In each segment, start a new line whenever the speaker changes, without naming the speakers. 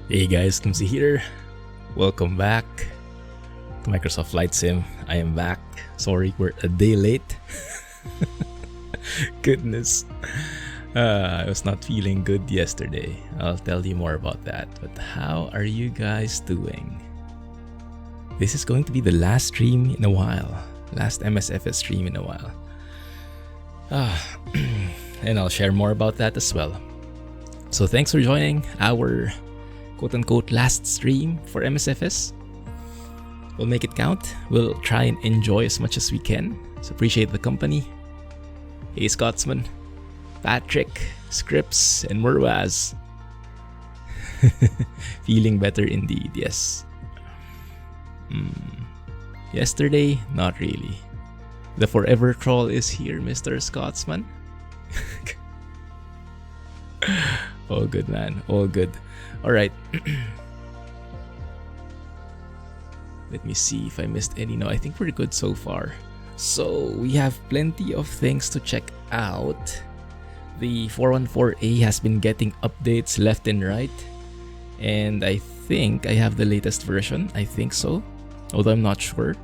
Hey guys, Clumsy here. Welcome back to Microsoft Flight Sim. I am back. Sorry, we're a day late. Goodness. I was not feeling good yesterday. I'll tell you more about that. But how are you guys doing? This is going to be the last stream in a while. Last MSFS stream in a while. And I'll share more about that as well. So thanks for joining our quote-unquote last stream for MSFS. We'll make it count. We'll try and enjoy as much as we can. So appreciate the company. Hey Scotsman, Patrick, Scripps, and Murwaz. Feeling better indeed, yes. Yesterday, not really. The forever troll is here, Mr. Scotsman. All good, man. All good. Alright. Let me see if I missed any. No, I think we're good so far. So, we have plenty of things to check out. The 414A has been getting updates left and right. And I think I have the latest version. I think so. Although I'm not sure.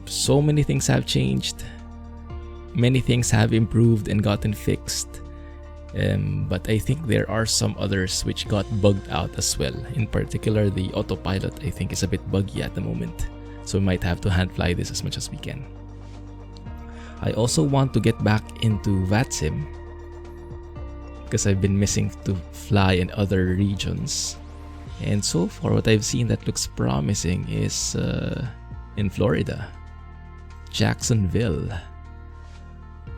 So many things have changed. Many things have improved and gotten fixed. But I think there are some others which got bugged out as well. In particular, the autopilot I think is a bit buggy at the moment. So we might have to hand fly this as much as we can. I also want to get back into VATSIM because I've been missing to fly in other regions. And so far what I've seen that looks promising is in Florida. Jacksonville.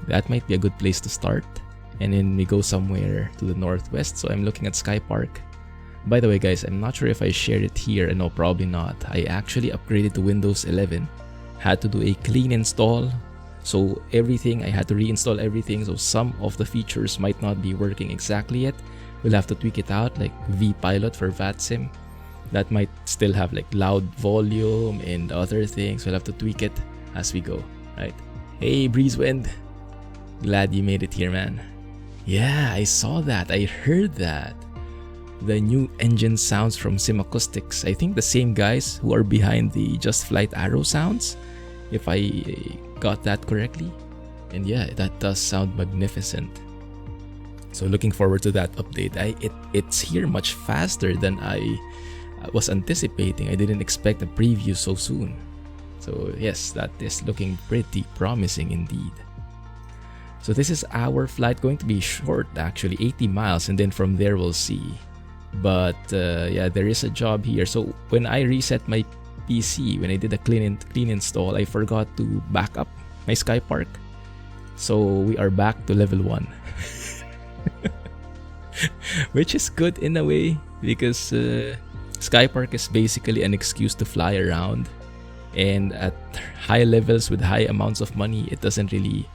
That might be a good place to start. And then we go somewhere to the northwest. So I'm looking at Sky Park. By the way guys, I'm not sure if I shared it here. No, probably not. I actually upgraded to Windows 11. Had to do a clean install. So everything, I had to reinstall everything. So some of the features might not be working exactly yet. We'll have to tweak it out, like VPilot for VATSIM. That might still have like loud volume and other things. We'll have to tweak it as we go, right? Hey Breezewind. Glad you made it here, man. Yeah, I saw that. I heard that. The new engine sounds from Sim Acoustics. I think the same guys who are behind the Just Flight Arrow sounds, if I got that correctly. And yeah, that does sound magnificent. So looking forward to that update. It's here much faster than I was anticipating. I didn't expect a preview so soon. So yes, that is looking pretty promising indeed. So this is our flight, going to be short actually, 80 miles, and then from there we'll see. But yeah, there is a job here. So when I reset my PC, when I did a clean install, I forgot to back up my Sky Park. So we are back to level 1. Which is good in a way, because Sky Park is basically an excuse to fly around. And at high levels with high amounts of money, it doesn't really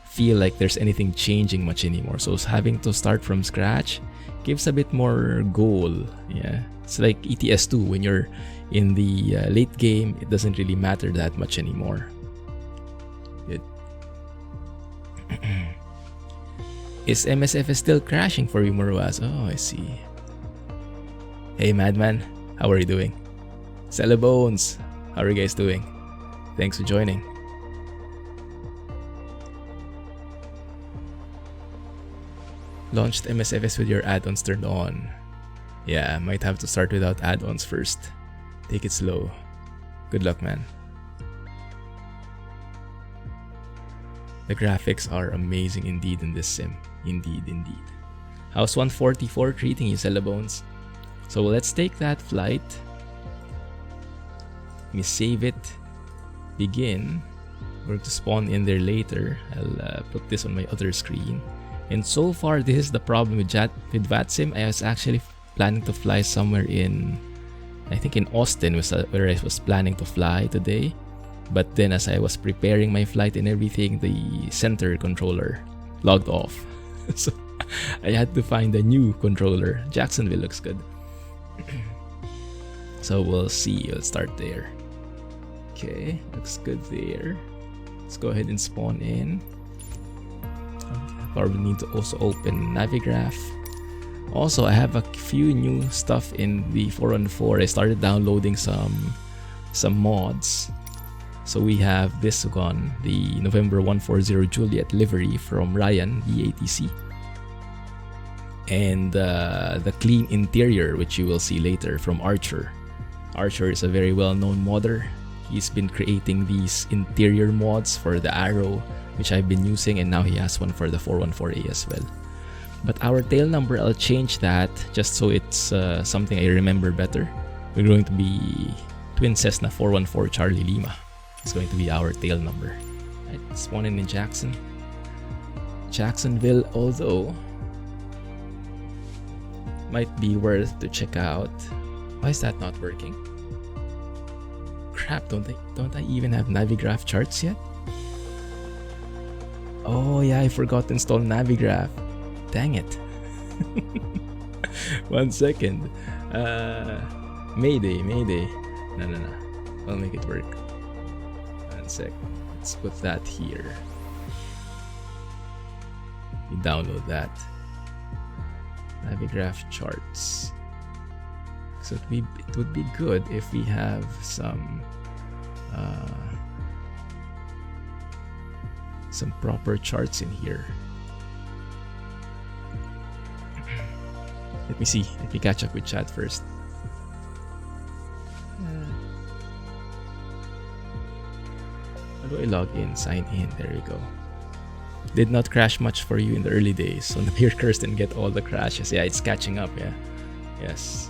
feel like there's anything changing much anymore. So having to start from scratch gives a bit more goal. Yeah, it's like ETS2. When you're in the late game, it doesn't really matter that much anymore. Good. Is MSFS still crashing for you, Murwaz? Oh, I see. Hey Madman, how are you doing? Bones, how are you guys doing? Thanks for joining. Launched MSFS with your add-ons turned on. Yeah, might have to start without add-ons first. Take it slow. Good luck, man. The graphics are amazing indeed in this sim. Indeed, indeed. How's 144 treating you, Bones? So let's take that flight. Let me save it. Begin. We're going to spawn in there later. I'll put this on my other screen. And so far, this is the problem with VATSIM. I was actually planning to fly somewhere in, I think in Austin was where I was planning to fly today. But then as I was preparing my flight and everything, the center controller logged off. So I had to find a new controller. Jacksonville looks good. So we'll see. Let's start there. Okay, looks good there. Let's go ahead and spawn in. Probably need to also open Navigraph. Also, I have a few new stuff in the 414. I started downloading some mods. So we have this one, the November 140 Juliet livery from Ryan, VATC. And the clean interior, which you will see later, from Archer. Archer is a very well-known modder. He's been creating these interior mods for the Arrow, which I've been using, and now he has one for the 414A as well. But our tail number, I'll change that just so it's something I remember better. We're going to be Twin Cessna 414 Charlie Lima. It's going to be our tail number. Right, spawning in Jacksonville, although might be worth to check out. Why is that not working? Crap, don't I even have Navigraph charts yet? Oh yeah, I forgot to install Navigraph. Dang it. 1 second. Mayday. No. I'll make it work. 1 sec. Let's put that here. You download that. Navigraph charts. So it would be good if we have some proper charts in here. Let me see. Let me catch up with chat first. How do I log in? Sign in. There we go. Did not crash much for you in the early days, so now you're cursed and get all the crashes. Yeah, it's catching up. Yeah. Yes.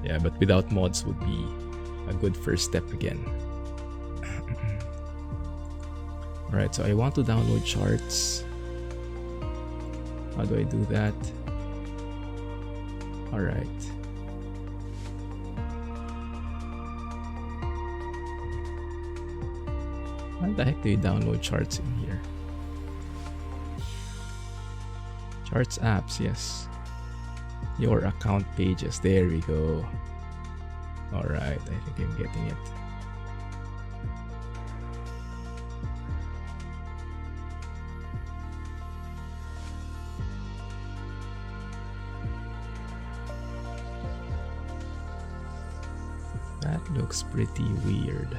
Yeah, but without mods would be a good first step again. Alright, so I want to download charts. How do I do that? Alright. How the heck do you download charts in here? Charts apps, yes. Your account pages, there we go. Alright, I think I'm getting it. That looks pretty weird.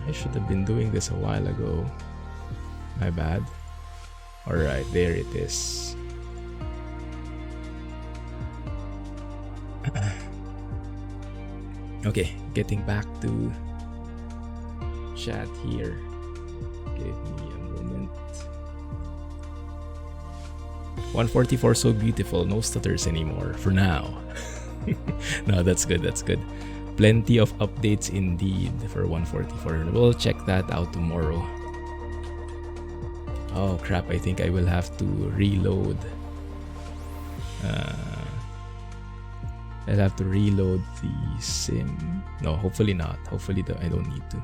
I should have been doing this a while ago. My bad. Alright, there it is. Okay, getting back to chat here. Give me a moment. 144 so beautiful, no stutters anymore for now. No, that's good, that's good. Plenty of updates indeed for 144. We'll check that out tomorrow. Oh crap, I think I will have to reload. I'll have to reload the sim. No, hopefully not. Hopefully I don't need to.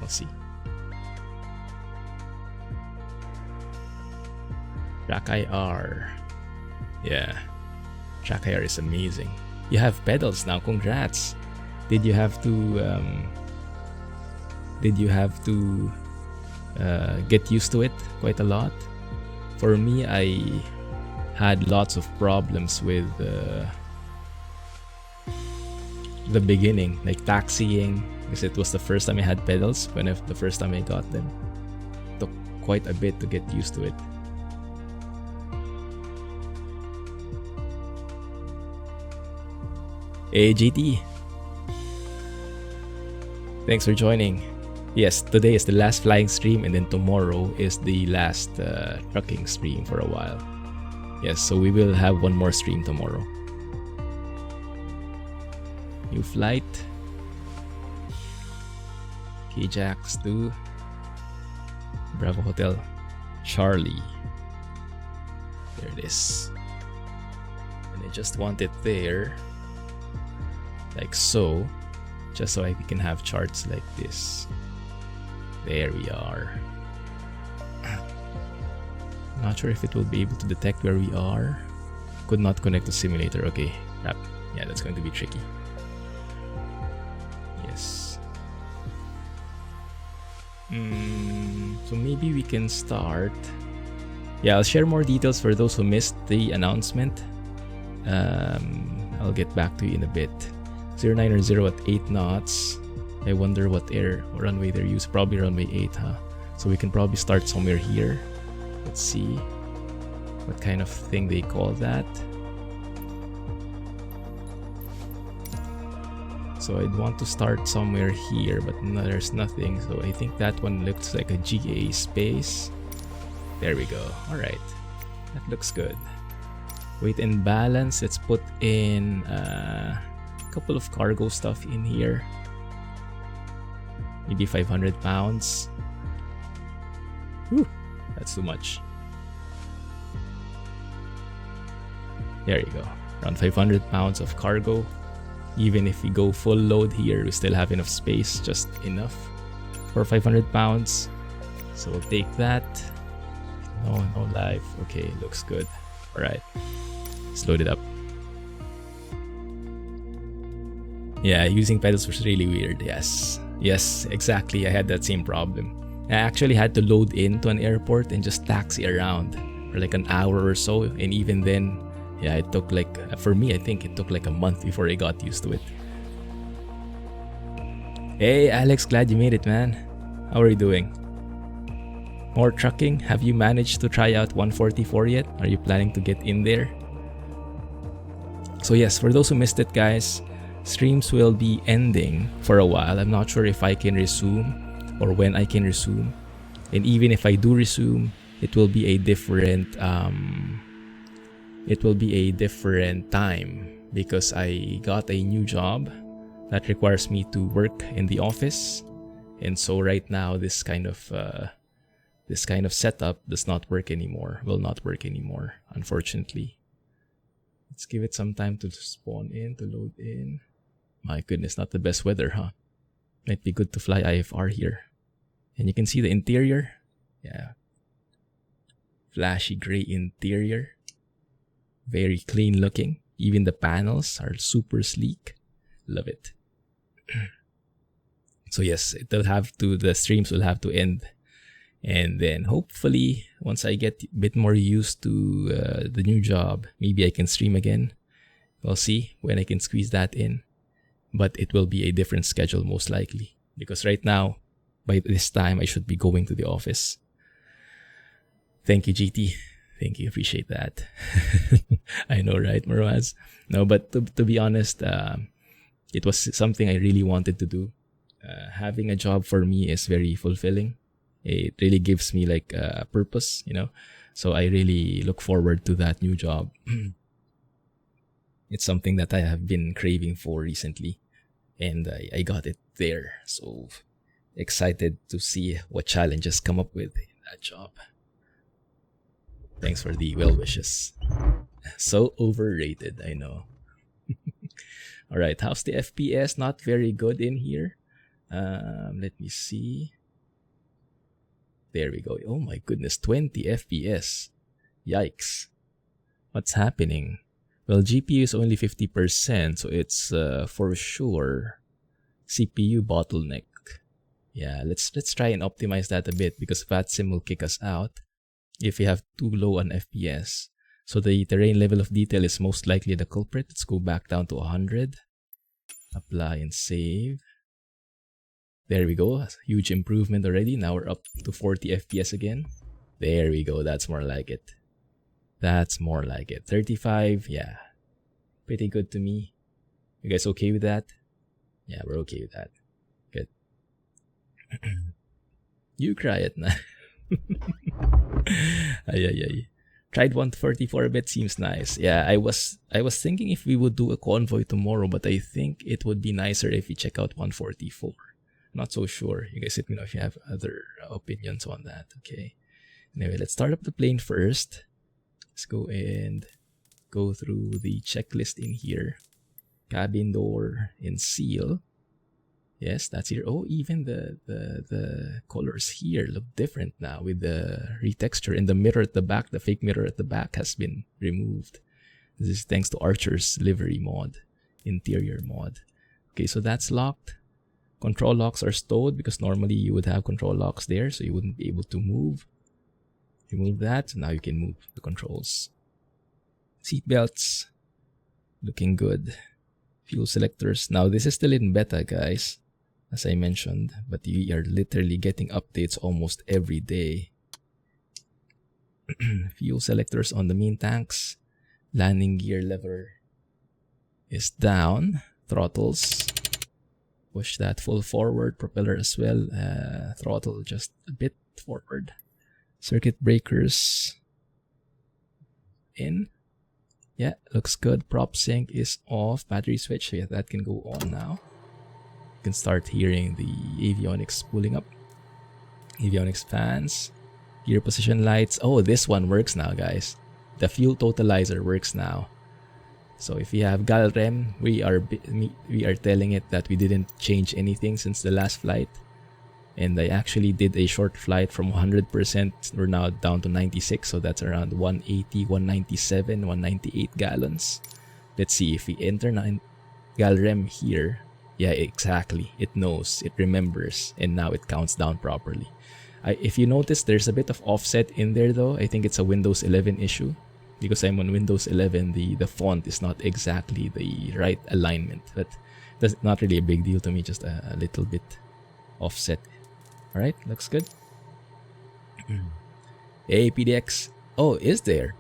We'll see. Track IR. Yeah. Track IR is amazing. You have pedals now, congrats. Did you have to get used to it quite a lot? For me, I had lots of problems with the beginning, like taxiing, because it was the first time I had pedals. The first time I got them, it took quite a bit to get used to it. Hey GT, thanks for joining. Yes, today is the last flying stream, and then tomorrow is the last trucking stream for a while. Yes, so we will have one more stream tomorrow. New flight. KJax 2. Bravo Hotel. Charlie. There it is. And I just want it there. Like so. just so I can have charts like this. There we are. Not sure if it will be able to detect where we are. Could not connect to simulator. Okay, crap. Yeah, that's going to be tricky. Yes. So maybe we can start. Yeah, I'll share more details for those who missed the announcement. I'll get back to you in a bit. 0900 at 8 knots. I wonder what runway they're using. Probably runway 8, huh? So we can probably start somewhere here. Let's see what kind of thing they call that. So I'd want to start somewhere here, but no, there's nothing. So I think that one looks like a GA space. There we go. All right, that looks good. Weight and balance. Let's put in a couple of cargo stuff in here. Maybe 500 pounds. Whew, that's too much. There you go. Around 500 pounds of cargo. Even if we go full load here, we still have enough space, just enough for 500 pounds. So we'll take that. No life. Okay, looks good. All right, let's load it up. Yeah, using pedals was really weird. Yes, exactly. I had that same problem. I actually had to load into an airport and just taxi around for like an hour or so. And even then, yeah, it took like, for me, I think it took like a month before I got used to it. Hey, Alex, glad you made it, man. How are you doing? More trucking? Have you managed to try out 144 yet? Are you planning to get in there? So yes, for those who missed it, guys, streams will be ending for a while. I'm not sure if I can resume or when I can resume. And even if I do resume, it will be a different time because I got a new job that requires me to work in the office. And so right now this kind of setup does not work anymore. Will not work anymore, unfortunately. Let's give it some time to spawn in, to load in. My goodness, not the best weather, huh? Might be good to fly IFR here. And you can see the interior. Yeah. Flashy gray interior. Very clean looking. Even the panels are super sleek. Love it. So yes, the streams will have to end. And then hopefully, once I get a bit more used to the new job, maybe I can stream again. We'll see when I can squeeze that in. But it will be a different schedule most likely. Because right now, by this time, I should be going to the office. Thank you, GT. Thank you. Appreciate that. I know, right, Marwaz? No, but to be honest, it was something I really wanted to do. Having a job for me is very fulfilling. It really gives me like a purpose, you know. So I really look forward to that new job. It's something that I have been craving for recently. And I got it there. So excited to see what challenges come up with in that job. Thanks for the well wishes. So overrated, I know. All right, how's the FPS? Not very good in here. Let me see. There we go. Oh my goodness, 20 FPS. Yikes. What's happening? Well, GPU is only 50%, so it's for sure CPU bottleneck. Yeah, let's try and optimize that a bit because VATSIM will kick us out if we have too low on FPS. So the terrain level of detail is most likely the culprit. Let's go back down to 100. Apply and save. There we go. Huge improvement already. Now we're up to 40 FPS again. There we go. That's more like it. That's more like it. 35. Yeah. Pretty good to me. You guys okay with that? Yeah, we're okay with that. Good. You cry it na. Ay. Tried 144 a bit, seems nice. Yeah, I was thinking if we would do a convoy tomorrow, but I think it would be nicer if we check out 144. Not so sure. You guys let me know if you have other opinions on that. Okay. Anyway, let's start up the plane first. Let's go and go through the checklist in here. Cabin door and seal. Yes, that's here. Oh, even the colors here look different now with the retexture. And the mirror at the back, the fake mirror at the back has been removed. This is thanks to Archer's livery mod, interior mod. Okay, so that's locked. Control locks are stowed because normally you would have control locks there, so you wouldn't be able to move. Remove that, so now you can move the controls. Seat belts, looking good. Fuel selectors. Now this is still in beta, guys, as I mentioned, but you are literally getting updates almost every day. Fuel selectors on the main tanks. Landing gear lever is down. Throttles. Push that full forward. Propeller as well. Throttle just a bit forward. Circuit breakers in. Yeah, looks good. Prop sync is off. Battery switch. So yeah, that can go on now. You can start hearing the avionics pulling up. Avionics fans. Gear position lights. Oh, this one works now, guys. The fuel totalizer works now. So if you have GALREM, we are telling it that we didn't change anything since the last flight. And I actually did a short flight from 100%. We're now down to 96. So that's around 180, 197, 198 gallons. Let's see if we enter GALREM here. Yeah, exactly. It knows. It remembers. And now it counts down properly. If you notice, there's a bit of offset in there though. I think it's a Windows 11 issue. Because I'm on Windows 11, the font is not exactly the right alignment. But that's not really a big deal to me. Just a little bit offset. Alright, looks good. Hey, PDX. Oh, is there?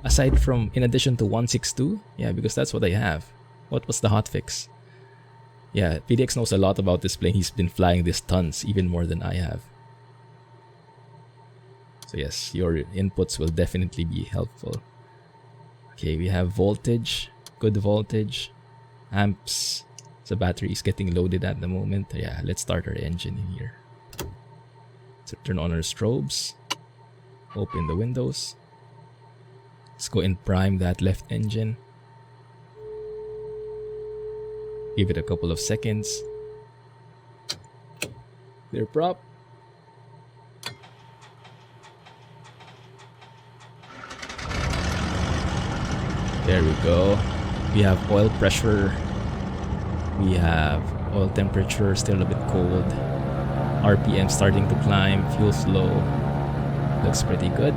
Aside from, in addition to 162? Yeah, because that's what I have. What was the hotfix? Yeah, PDX knows a lot about this plane. He's been flying this tons, even more than I have. So yes, your inputs will definitely be helpful. Okay, we have voltage, good voltage, amps. So battery is getting loaded at the moment. Yeah, let's start our engine in here. So turn on our strobes, open the windows. Let's go and prime that left engine. Give it a couple of seconds. Clear prop. There we go. We have oil pressure. We have oil temperature still a bit cold. RPM starting to climb. Fuel flow looks pretty good.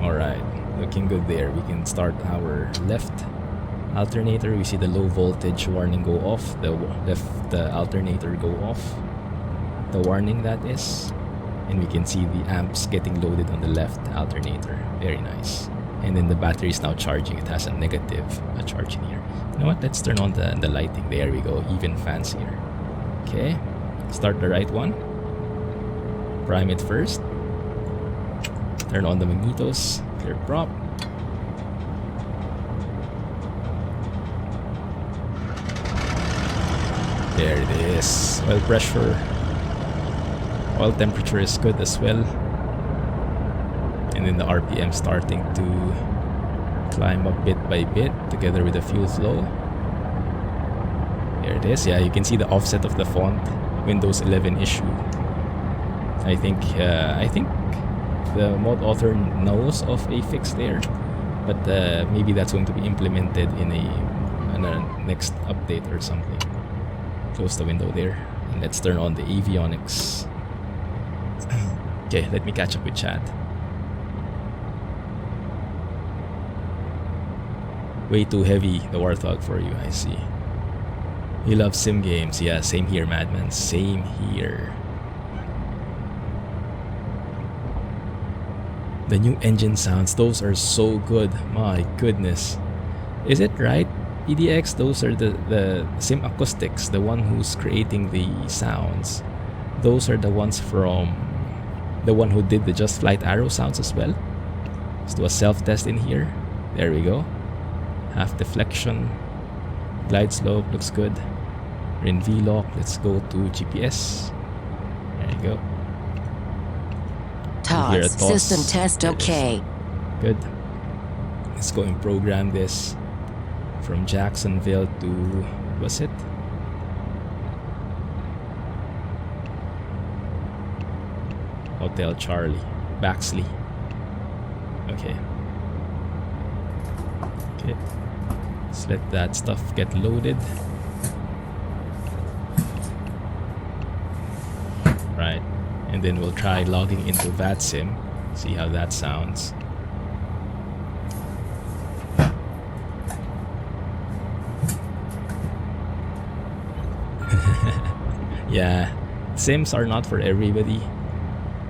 Alright, looking good there. We can start our left alternator. We see the low voltage warning go off. The left alternator go off. The warning, that is. And we can see the amps getting loaded on the left alternator. Very nice. And then the battery is now charging. It has a negative charge in here. You know what? Let's turn on the lighting. There we go. Even fancier. Okay. Start the right one. Prime it first. Turn on the magnetos. Clear prop. There it is. Oil pressure. Oil temperature is good as well. And then the RPM starting to climb up bit by bit together with the fuel flow. There it is. Yeah, you can see the offset of the font. Windows 11 issue. I think the mod author knows of a fix there, but maybe that's going to be implemented in a next update or something. Close the window there, and let's turn on the avionics. Okay, let me catch up with chat. Way too heavy, the Warthog for you, I see. You love sim games. Yeah, same here, Madman. Same here. The new engine sounds, those are so good. My goodness. Is it right, PDX? Those are the sim acoustics, the one who's creating the sounds. Those are the ones from the one who did the Just Flight Arrow sounds as well. Let's do a self-test in here. There we go. Half deflection. Glide slope looks good. We're in V-lock. Let's go to GPS. There you go.
TOS. System test okay.
Good. Let's go and program this. from Jacksonville to, was it? Hotel Charlie, Baxley. Okay. Okay. Let's let that stuff get loaded. Right. And then we'll try logging into VATSIM. See how that sounds. Yeah, sims are not for everybody.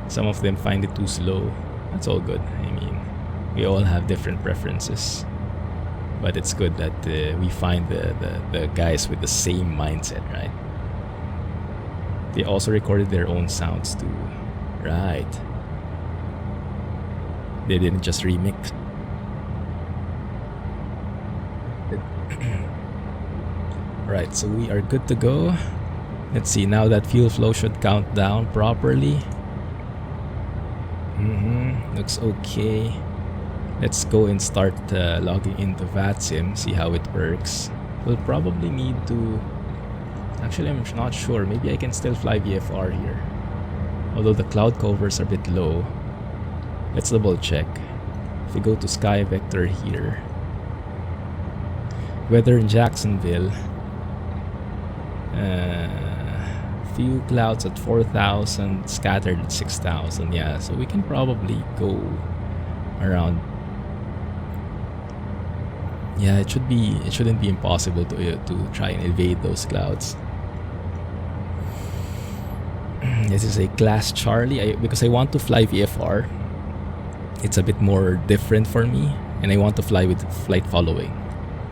Some of them find it too slow. That's all good. I mean, we all have different preferences. But it's good that we find the guys with the same mindset, right? They also recorded their own sounds too. Right. They didn't just remix. Right, so we are good to go. Let's see, now that fuel flow should count down properly. Looks okay. Let's go and start logging into VATSIM, see how it works. We'll probably need to... Actually, I'm not sure. Maybe I can still fly VFR here. Although the cloud covers are a bit low. Let's double check. If we go to Sky Vector here. Weather in Jacksonville. Few clouds at 4,000, scattered at 6,000. Yeah, so we can probably go around. Yeah, it shouldn't be impossible to try and evade those clouds. This is a class Charlie because I want to fly VFR. It's a bit more different for me, and I want to fly with flight following.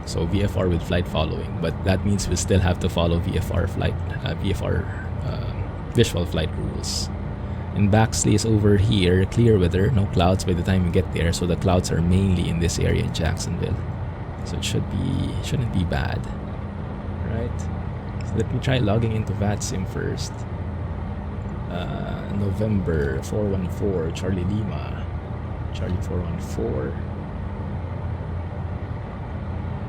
So VFR with flight following, but that means we still have to follow VFR visual flight rules. And Baxley is over here, clear weather, no clouds by the time you get there. So the clouds are mainly in this area in Jacksonville. So it shouldn't be bad, right? So let me try logging into VATSIM first. November 414 Charlie Lima, Charlie 414.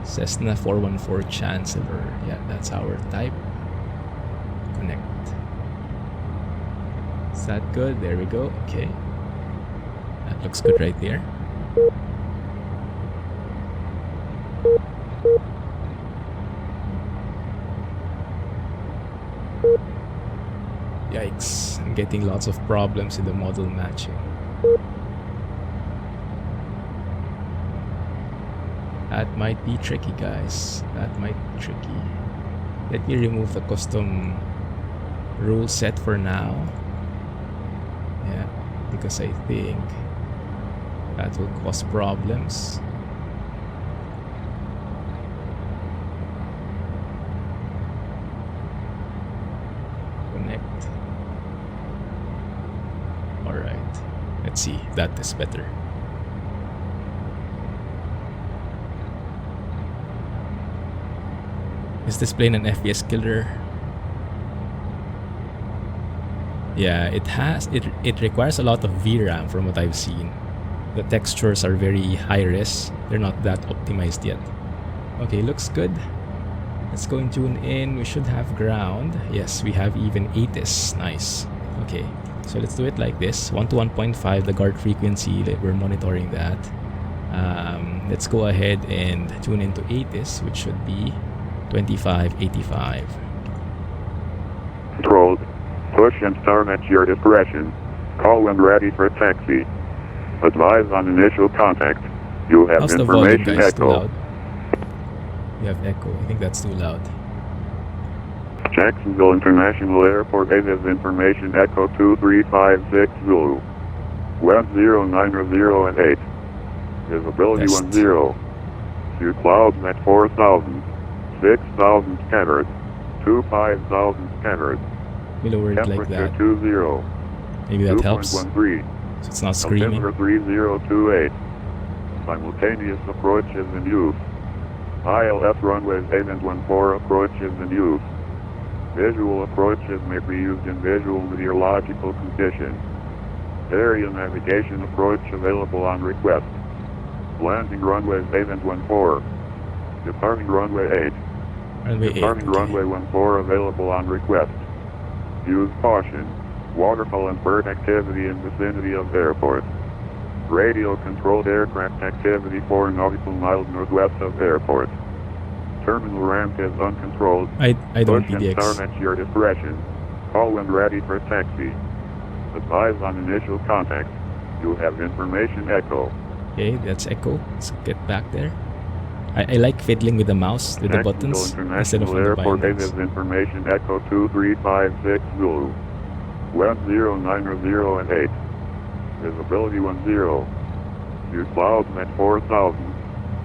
Cessna 414 Chancellor. Yeah, that's our type. Connect. Is that good? There we go. Okay. That looks good right there. Yikes. I'm getting lots of problems in the model matching. That might be tricky, guys. That might be tricky. Let me remove the custom rule set for now. Yeah, because I think that will cause problems. Connect. Alright. Let's see. That is better. Is this plane an FPS killer? Yeah, it requires a lot of VRAM from what I've seen. The textures are very high res. They're not that optimized yet. Okay, looks good. Let's go and tune in. We should have ground. Yes, we have even ATIS. Nice. Okay, so let's do it like this. 1 to 1.5, the guard frequency. We're monitoring that. Let's go ahead and tune into ATIS, which should be 2585.
Controlled. Push and start at your discretion. Call when ready for taxi. Advise on initial contact. You have
How's the volume,
information
guys? Too
echo.
loud? You have echo. I think that's too loud.
Jacksonville International Airport has information echo 2356 Zulu. Web 09 and 8. Visibility
Test.
10. Few clouds at 4,000. 6,000 scattered. 5,000 scattered.
We lower it like
Temperature
that.
20.
Maybe that helps.
2.13.
So it's not screaming.
Altimeter 3028. Simultaneous approaches in use. ILS runways 8 and 14 approaches in use. Visual approaches may be used in visual meteorological conditions. Area navigation approach available on request. Landing runways 8 and 14. Departing runway 8.
Runway 8.
Departing runway 14 available on request. Use caution. Waterfall and bird activity in vicinity of airport. Radio controlled aircraft activity 4 nautical miles northwest of airport. Terminal ramp is uncontrolled.
I don't
Push and
PDX.
start at your discretion. Call when ready for taxi. Advise on initial contact. You have information echo.
Okay, that's Echo. Let's get back there. I like fiddling with the mouse, with the buttons, instead of
International
on the
Airport
bindings.
is information echo 2356 Zulu. Wind 09 and 8. Visibility 10. Use clouds at 4,000.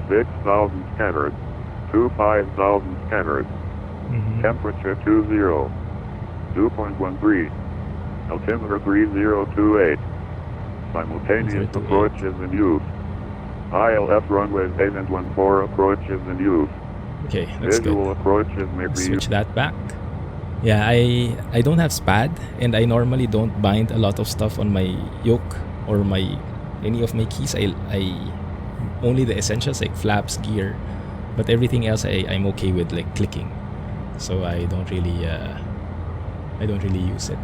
6,000 scattered. 5,000 scattered. Temperature 20. Dew point 13. Altimeter 3028. Simultaneous
3028.
approach is in use. ILS runways 8 and 14 approach is in use.
Okay, that's good.
Visual approaches may be
Switch that back. Yeah, I don't have SPAD, and I normally don't bind a lot of stuff on my yoke or any of my keys. I only the essentials like flaps, gear, but everything else I'm okay with like clicking. So I don't really use it.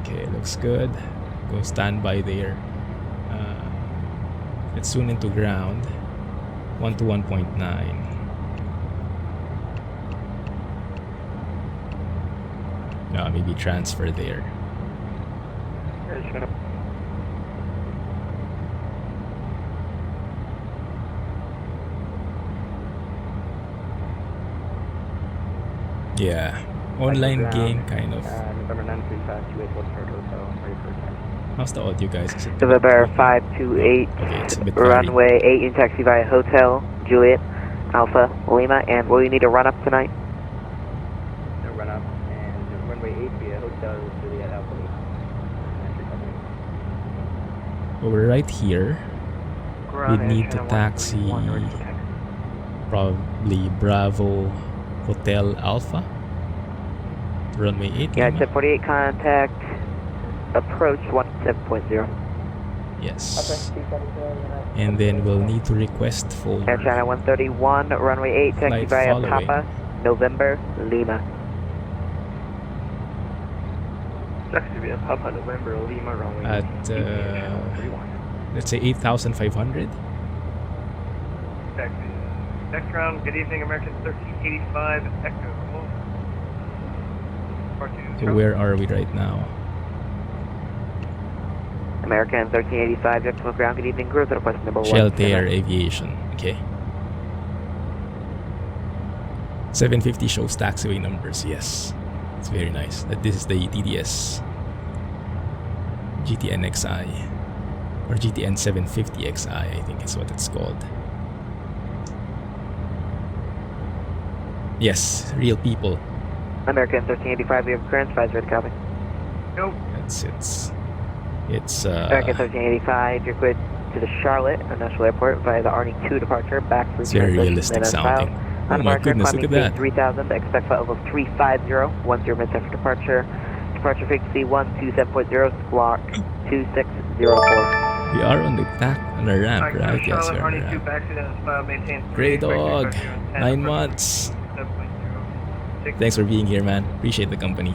Okay, looks good. Go stand by there. It's soon into ground. 1 to 1.9. Maybe transfer there. Yeah, online game kind of.
November 93528 Westford Hotel, ready for taxi.
How's the audio, guys? Is it
November
okay?
528,
Okay, it's a bit blurry.
runway 8 in taxi via Hotel, Juliet, Alpha, Lima, and will you need a run up tonight? No run up, and runway 8 via Hotel, Juliet, Alpha, Lima.
Well, we're right here. We need to taxi probably Bravo Hotel Alpha. Runway 8.
Yeah,
Lima?
1048 contact, approach 17.0.
Yes. And then we'll need to request for
Air China 131, runway 8, taxi
Flight
via
following.
Papa, November, Lima. Taxi via Papa, November, Lima, runway
at let's say 8,500.
Taxi. Next round, good evening, American 1385, Echo.
So where are we right now?
American 1385, Jacksonville ground, good evening, cruise request number 1.
Shelter Aviation. Okay. 750 shows taxiway numbers. Yes, it's very nice. This is the TDS GTN XI or GTN 750 XI. I think is what it's called. Yes, real people.
American 1385, we have clearance, advisory to copy.
Nope.
It's
American 1385, you're cleared to the Charlotte International Airport via the Arnie 2 departure, back through
it's very
transition,
realistic
then
sounding.
south.
Oh
On
my
departure,
goodness, look
climbing
at
speed
that.
3000, expect flight level 350, 10 minutes after departure. Departure frequency 127.0, squawk 2604.
We are on the ramp, right? Yes, we're on the
Arnie 2
ramp.
Baxley, that is maintains
Grey
3,
dog, 9 months. Thanks for being here, man. Appreciate the company.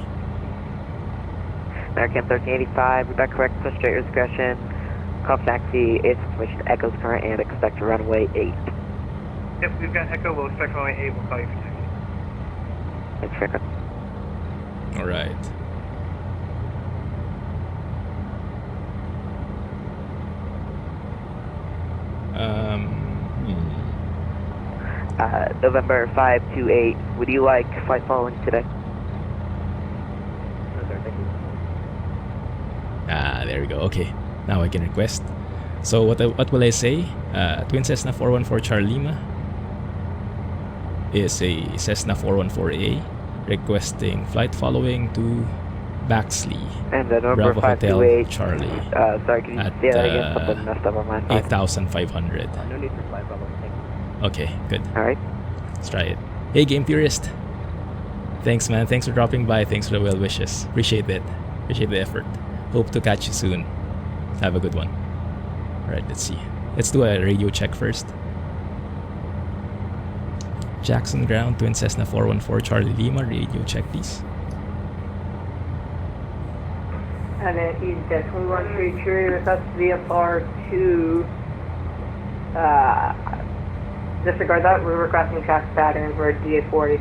American 1385, we back correct, push straight your discretion. Call taxi, it's information echoes current and expect runway 8.
Yep, we've got Echo, we'll expect runway 8, we'll call you for taxi.
Thanks for
All right.
November 528, would you like flight following today?
There we go. Okay, now I can request. So what will I say? Twin Cessna 414 Charlie Lima is a Cessna 414A requesting flight following to Baxley,
And the number
Bravo Hotel
528,
Charlie
sorry, can you
at
say that again? Something messed up on my side.
8,500.
No need for flight following, thank you.
Okay, good.
Alright.
Let's try it. Hey, Game Purist. Thanks, man. Thanks for dropping by. Thanks for the well wishes. Appreciate it. Appreciate the effort. Hope to catch you soon. Have a good one. Alright, let's see. Let's do a radio check first. Jackson Ground, Twin Cessna 414 Charlie Lima, radio check please.
And then EasyJet 2133 with us VFR 2. Disregard that, we're requesting traffic pattern for DA40.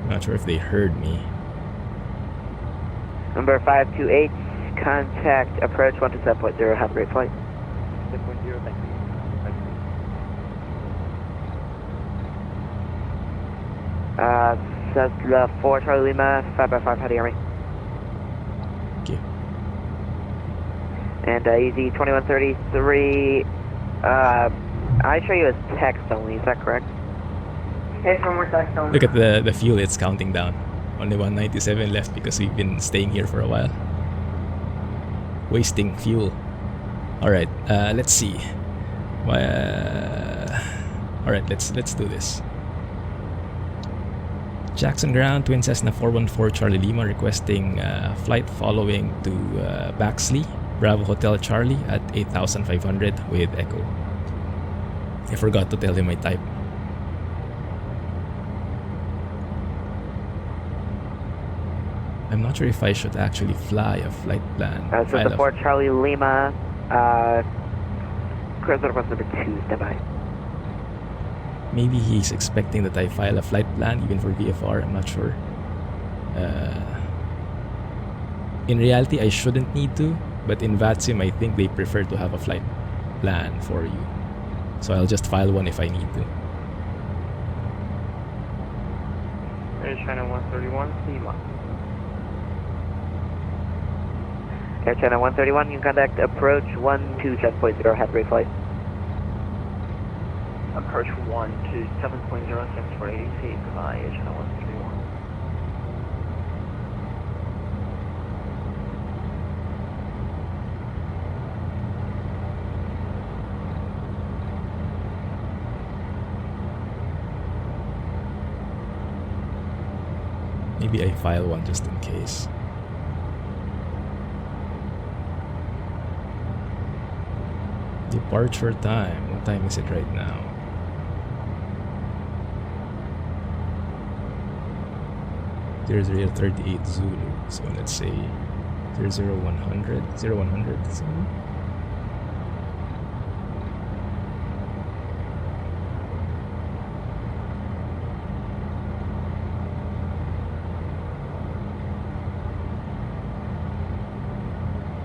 Not sure if they heard me.
Number 528, contact approach 127.0, have a great flight. 7.0, thank you. Cessna 4 Charlie Lima, 5x5, how do you hear me?
Thank you.
And Easy 2133, I show you as text only, is that correct? It's one more text only.
Look at the fuel, it's counting down. Only 197 left because we've been staying here for a while. Wasting fuel. Alright, let's see. Alright, let's do this. Jackson Ground, Twin Cessna 414 Charlie Lima requesting flight following to Baxley, Bravo Hotel Charlie at 8,500 with Echo. I forgot to tell him my type. I'm not sure if I should actually fly a flight plan.
So the 4 Charlie Lima, cruise request number 2, stand by.
Maybe he's expecting that I file a flight plan even for VFR, I'm not sure. In reality, I shouldn't need to, but in VATSIM, I think they prefer to have a flight plan for you. So I'll just file one if I need to.
Air China 131, Lima.
Air China 131, you can contact approach 127.0, have a great flight.
Approach 127.0, 7480 feet, goodbye, Air China 131.
Maybe I file one just in case. Departure time. What time is it right now? There's 38 Zulu. So let's say 0100. 0100 Zulu.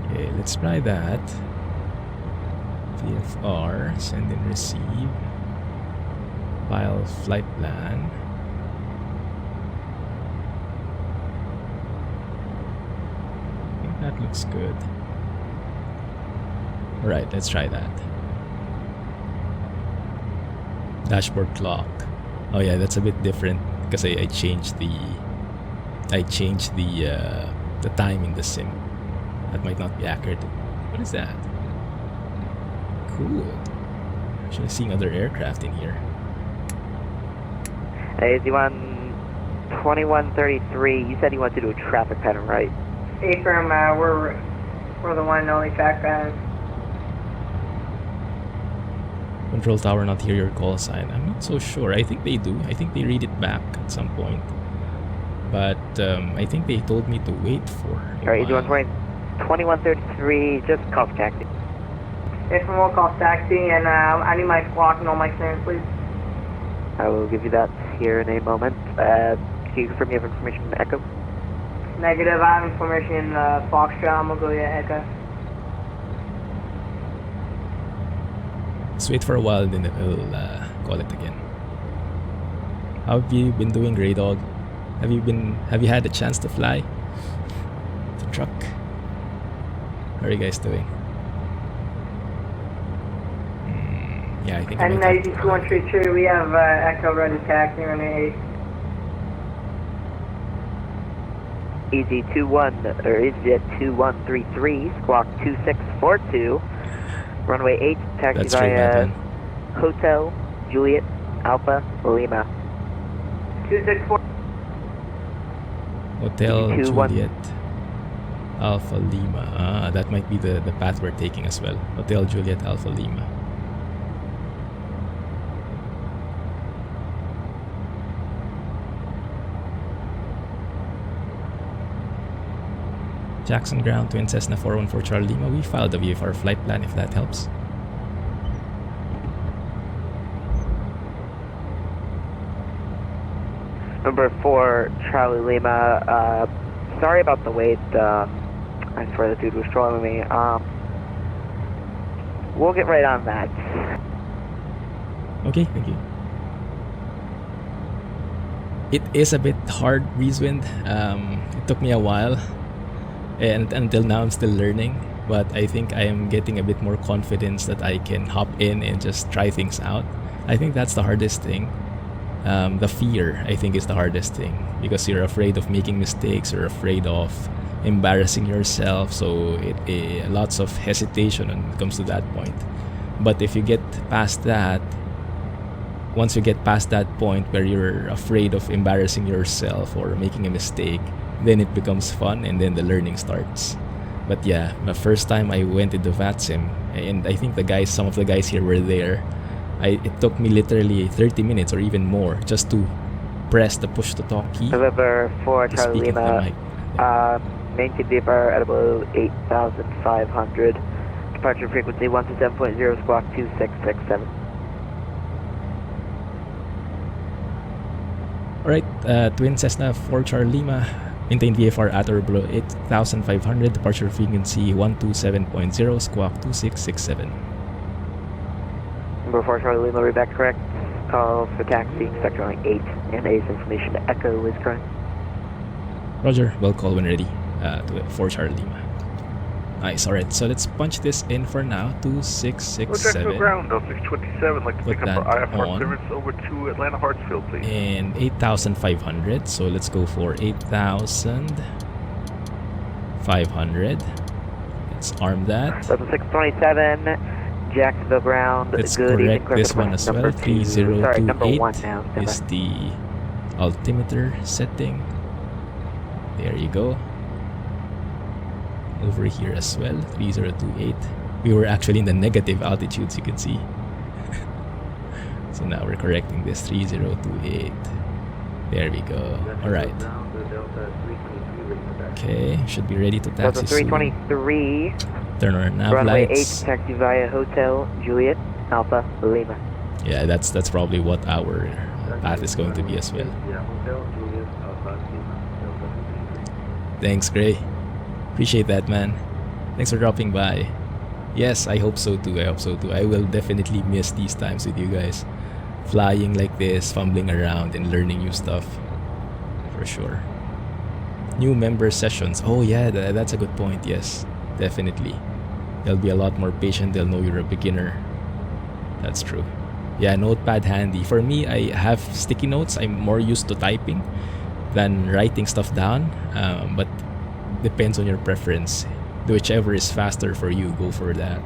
Okay, let's try that. VFR, send and receive. File flight plan. I think that looks good. Alright, let's try that. Dashboard clock. Oh yeah, that's a bit different because I changed the time in the sim. That might not be accurate. What is that? Cool. Actually seeing other aircraft in here.
Hey, Z1 2133, you said you wanted to do a traffic pattern, right?
Affirm, we're the one and only track pattern.
Control tower, not hear your call sign. I'm not so sure. I think they do. I think they read it back at some point. But I think they told me to wait for
Alright, Z1 2133, just call for taxi.
Affirm, we'll call taxi, and I need my clock and all my clearance, please.
I will give you that here in a moment. Can you confirm you have information in Echo?
Negative, I have information in Foxtrot, I'm gonna go to Echo.
Let's wait for a while, then we'll call it again. How have you been doing, Grey Dog? Have you had a chance to fly the truck? How are you guys doing? Yeah, I think.
And 9132, we have Echo ready to taxi on the 8.
Easy 21 or EasyJet 2133, squawk 2642, runway 8, taxi
That's straight,
via
man.
Hotel Juliet Alpha Lima.
264.
Hotel
21.
Juliet Alpha Lima. Ah, that might be the path we're taking as well. Hotel Juliet Alpha Lima. Jackson Ground, Twin Cessna 414 Charlie Lima. We filed the VFR flight plan if that helps.
Number 4, Charlie Lima. Sorry about the wait. I swear the dude was trolling me. We'll get right on that.
Okay, thank you. It is a bit hard, Breezewind. It took me a while, and until now I'm still learning. But I think I am getting a bit more confidence that I can hop in and just try things out. I think that's the hardest thing. The fear, I think, is the hardest thing because you're afraid of making mistakes, you're afraid of embarrassing yourself, so lots of hesitation when it comes to that point. But if you get past that, once you get past that point where you're afraid of embarrassing yourself or making a mistake, then it becomes fun and then the learning starts. But yeah, the first time I went into VATSIM, and I think some of the guys here were there, it took me literally 30 minutes or even more just to press the push to talk key.
November 4,
to
Charlie
speak into the
Lima.
mic.
Maintain VFR at about 8,500. Departure frequency 127.0, squawk 2667.
Alright, Twin Cessna 4 Charlie Lima. Maintain VFR at or below 8,500. Departure frequency 127.0, squawk 2667.
Number 4, Charlie Lima, read back correct. Call for taxi, sector line 8, and A's information to Echo is correct.
Roger, well call when ready. To 4 Charlie Lima. Nice, alright, so let's punch this in for now. 2667.
Ground, 627. Like to
Put
pick up
that
our IFR
on.
clearance over to Atlanta Hartsfield, please.
And 8,500, so let's go for 8,500. Let's arm that.
Level 627, Jacksonville ground.
Let's
Good evening,
correct this one as well.
number 2. Sorry, number
3028
1 now.
is the altimeter setting. There you go. Over here as well, 3028. We were actually in the negative altitudes, you can see. So now we're correcting this, 3028. There we go. Alright. Okay, should be ready to taxi
Level 323,
soon. Turn on our nav
runway 8,
lights.
taxi via Hotel Juliet Alpha Lima.
Yeah, that's probably what our path is going to be as well. Thanks, Gray. Appreciate that, man. Thanks for dropping by. Yes, I hope so too. I will definitely miss these times with you guys. Flying like this, fumbling around and learning new stuff. For sure. New member sessions. Oh yeah, that's a good point. Yes, definitely. They'll be a lot more patient. They'll know you're a beginner. That's true. Yeah, notepad handy. For me, I have sticky notes. I'm more used to typing than writing stuff down. But depends on your preference. Whichever is faster for you, go for that.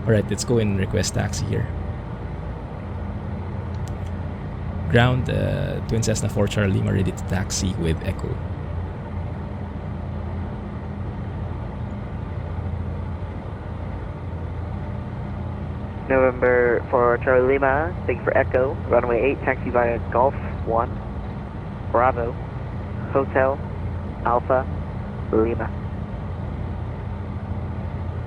Alright, let's go and request taxi here. Ground, Twin Cessna 4 Charlie Lima ready to taxi with Echo.
November for Charlie Lima, thank you for Echo, runway 8, taxi via Golf 1, Bravo, Hotel, Alpha, Lima.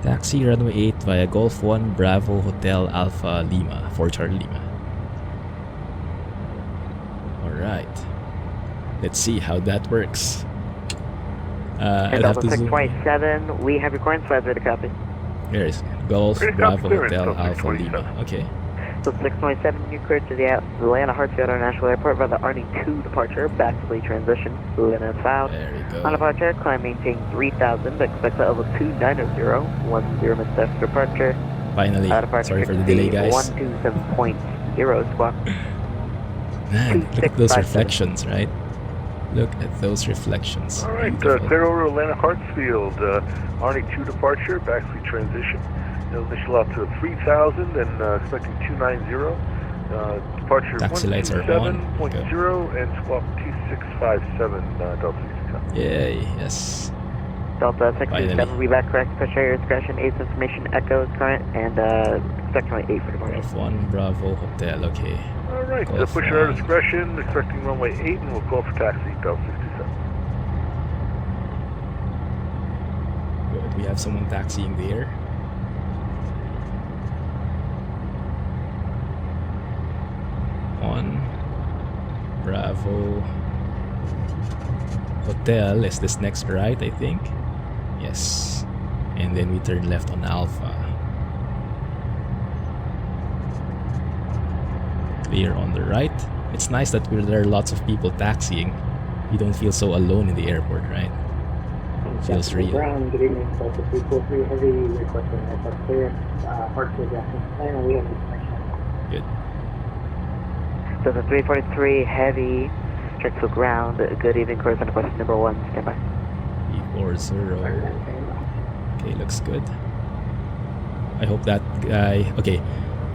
Taxi runway 8 via Golf 1 Bravo Hotel Alpha Lima for Charlie Lima. Alright. Let's see how that works.
And
I'll have
Delta
to zoom.
627, we have your current flight ready to copy.
There is Golf
Ready to
Bravo
copy clearance,
Hotel
Delta
Alpha
627.
Lima. Okay.
So 627, you cleared to the Atlanta Hartsfield International Airport by the RD2 departure, Baxley transition, limit found.
There we
On
go.
departure, climb maintain 3000, expect the level 290, 10 MSFS departure.
Finally.
Departure
Sorry for the delay, guys.
127.0 squawk.
Man, look at those
2657.
reflections, right? Look at those reflections.
All right,
Beautiful.
clear over Atlanta Hartsfield. RD2 departure, Baxley transition. Initial out to 3,000 and expecting 290. Departure
Taxi lights are on.
127.0 and squawk 2657, Delta 67.
Yay, yes.
Delta 627,
Finally.
read back correct, push area discretion, 8 information, echo current, and expect runway 8 for departure.
Golf 1 Bravo Hotel, okay.
Alright, so
Golf
push our
1.
discretion, expecting runway 8, and we'll call for taxi, Delta 67.
Good. We have someone taxiing there. On Bravo Hotel is this next right, I think. Yes. And then we turn left on Alpha. Clear on the right. It's nice that there are lots of people taxiing. You don't feel so alone in the airport, right? Feels real.
Ground, good evening, Delta 343 Heavy, requesting airport clearance, Hartsfield Jackson Plan, and we have information.
Good.
Delta 343 Heavy, check for ground, good evening, course on question number 1, stand by.
340. Okay, looks good. I hope that guy... Okay,